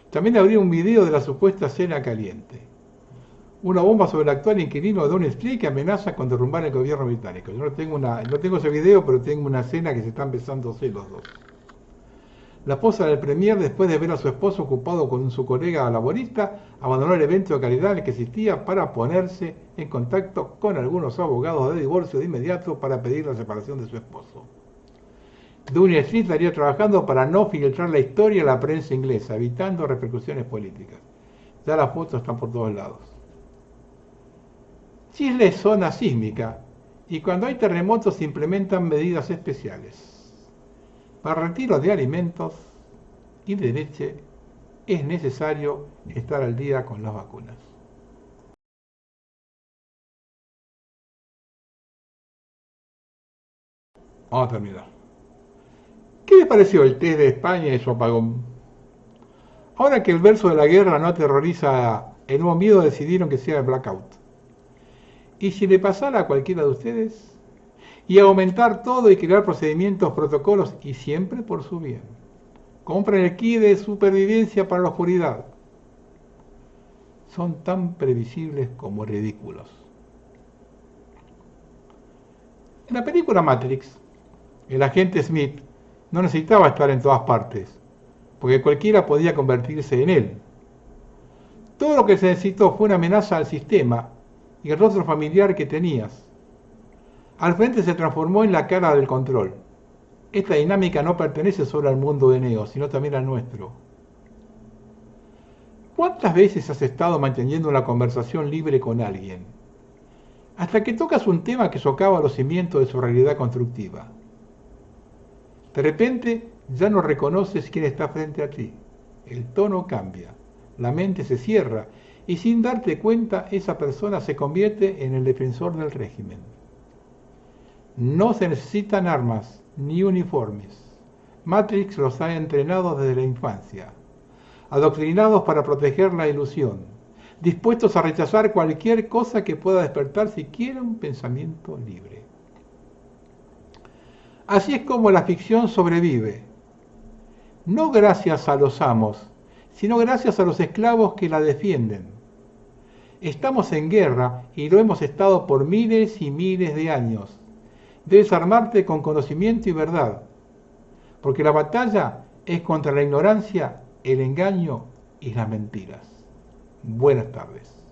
También habría un video de la supuesta cena caliente. Una bomba sobre el actual inquilino de Downing Street que amenaza con derrumbar el gobierno británico. Yo no tengo ese video, pero tengo una cena que se están besándose los dos. La esposa del premier, después de ver a su esposo ocupado con su colega laborista, abandonó el evento de caridad que existía para ponerse en contacto con algunos abogados de divorcio de inmediato para pedir la separación de su esposo. Downing Street estaría trabajando para no filtrar la historia a la prensa inglesa, evitando repercusiones políticas. Ya las fotos están por todos lados. Chile es zona sísmica y cuando hay terremotos se implementan medidas especiales. Para retiro de alimentos y de leche es necesario estar al día con las vacunas. Vamos a terminar. ¿Qué les pareció el test de España y su apagón? Ahora que el verso de la guerra no aterroriza el nuevo miedo, decidieron que sea el blackout. ¿Y si le pasara a cualquiera de ustedes? Y aumentar todo y crear procedimientos, protocolos, y siempre por su bien. Compren el kit de supervivencia para la oscuridad. Son tan previsibles como ridículos. En la película Matrix, el agente Smith no necesitaba estar en todas partes, porque cualquiera podía convertirse en él. Todo lo que se necesitó fue una amenaza al sistema y el rostro familiar que tenías. Al frente se transformó en la cara del control. Esta dinámica no pertenece solo al mundo de Neo, sino también al nuestro. ¿Cuántas veces has estado manteniendo una conversación libre con alguien? Hasta que tocas un tema que socava los cimientos de su realidad constructiva. De repente ya no reconoces quién está frente a ti. El tono cambia, la mente se cierra y sin darte cuenta esa persona se convierte en el defensor del régimen. No se necesitan armas ni uniformes. Matrix los ha entrenado desde la infancia, adoctrinados para proteger la ilusión, dispuestos a rechazar cualquier cosa que pueda despertar siquiera un pensamiento libre. Así es como la ficción sobrevive, no gracias a los amos, sino gracias a los esclavos que la defienden. Estamos en guerra y lo hemos estado por miles y miles de años. Debes armarte con conocimiento y verdad, porque la batalla es contra la ignorancia, el engaño y las mentiras. Buenas tardes.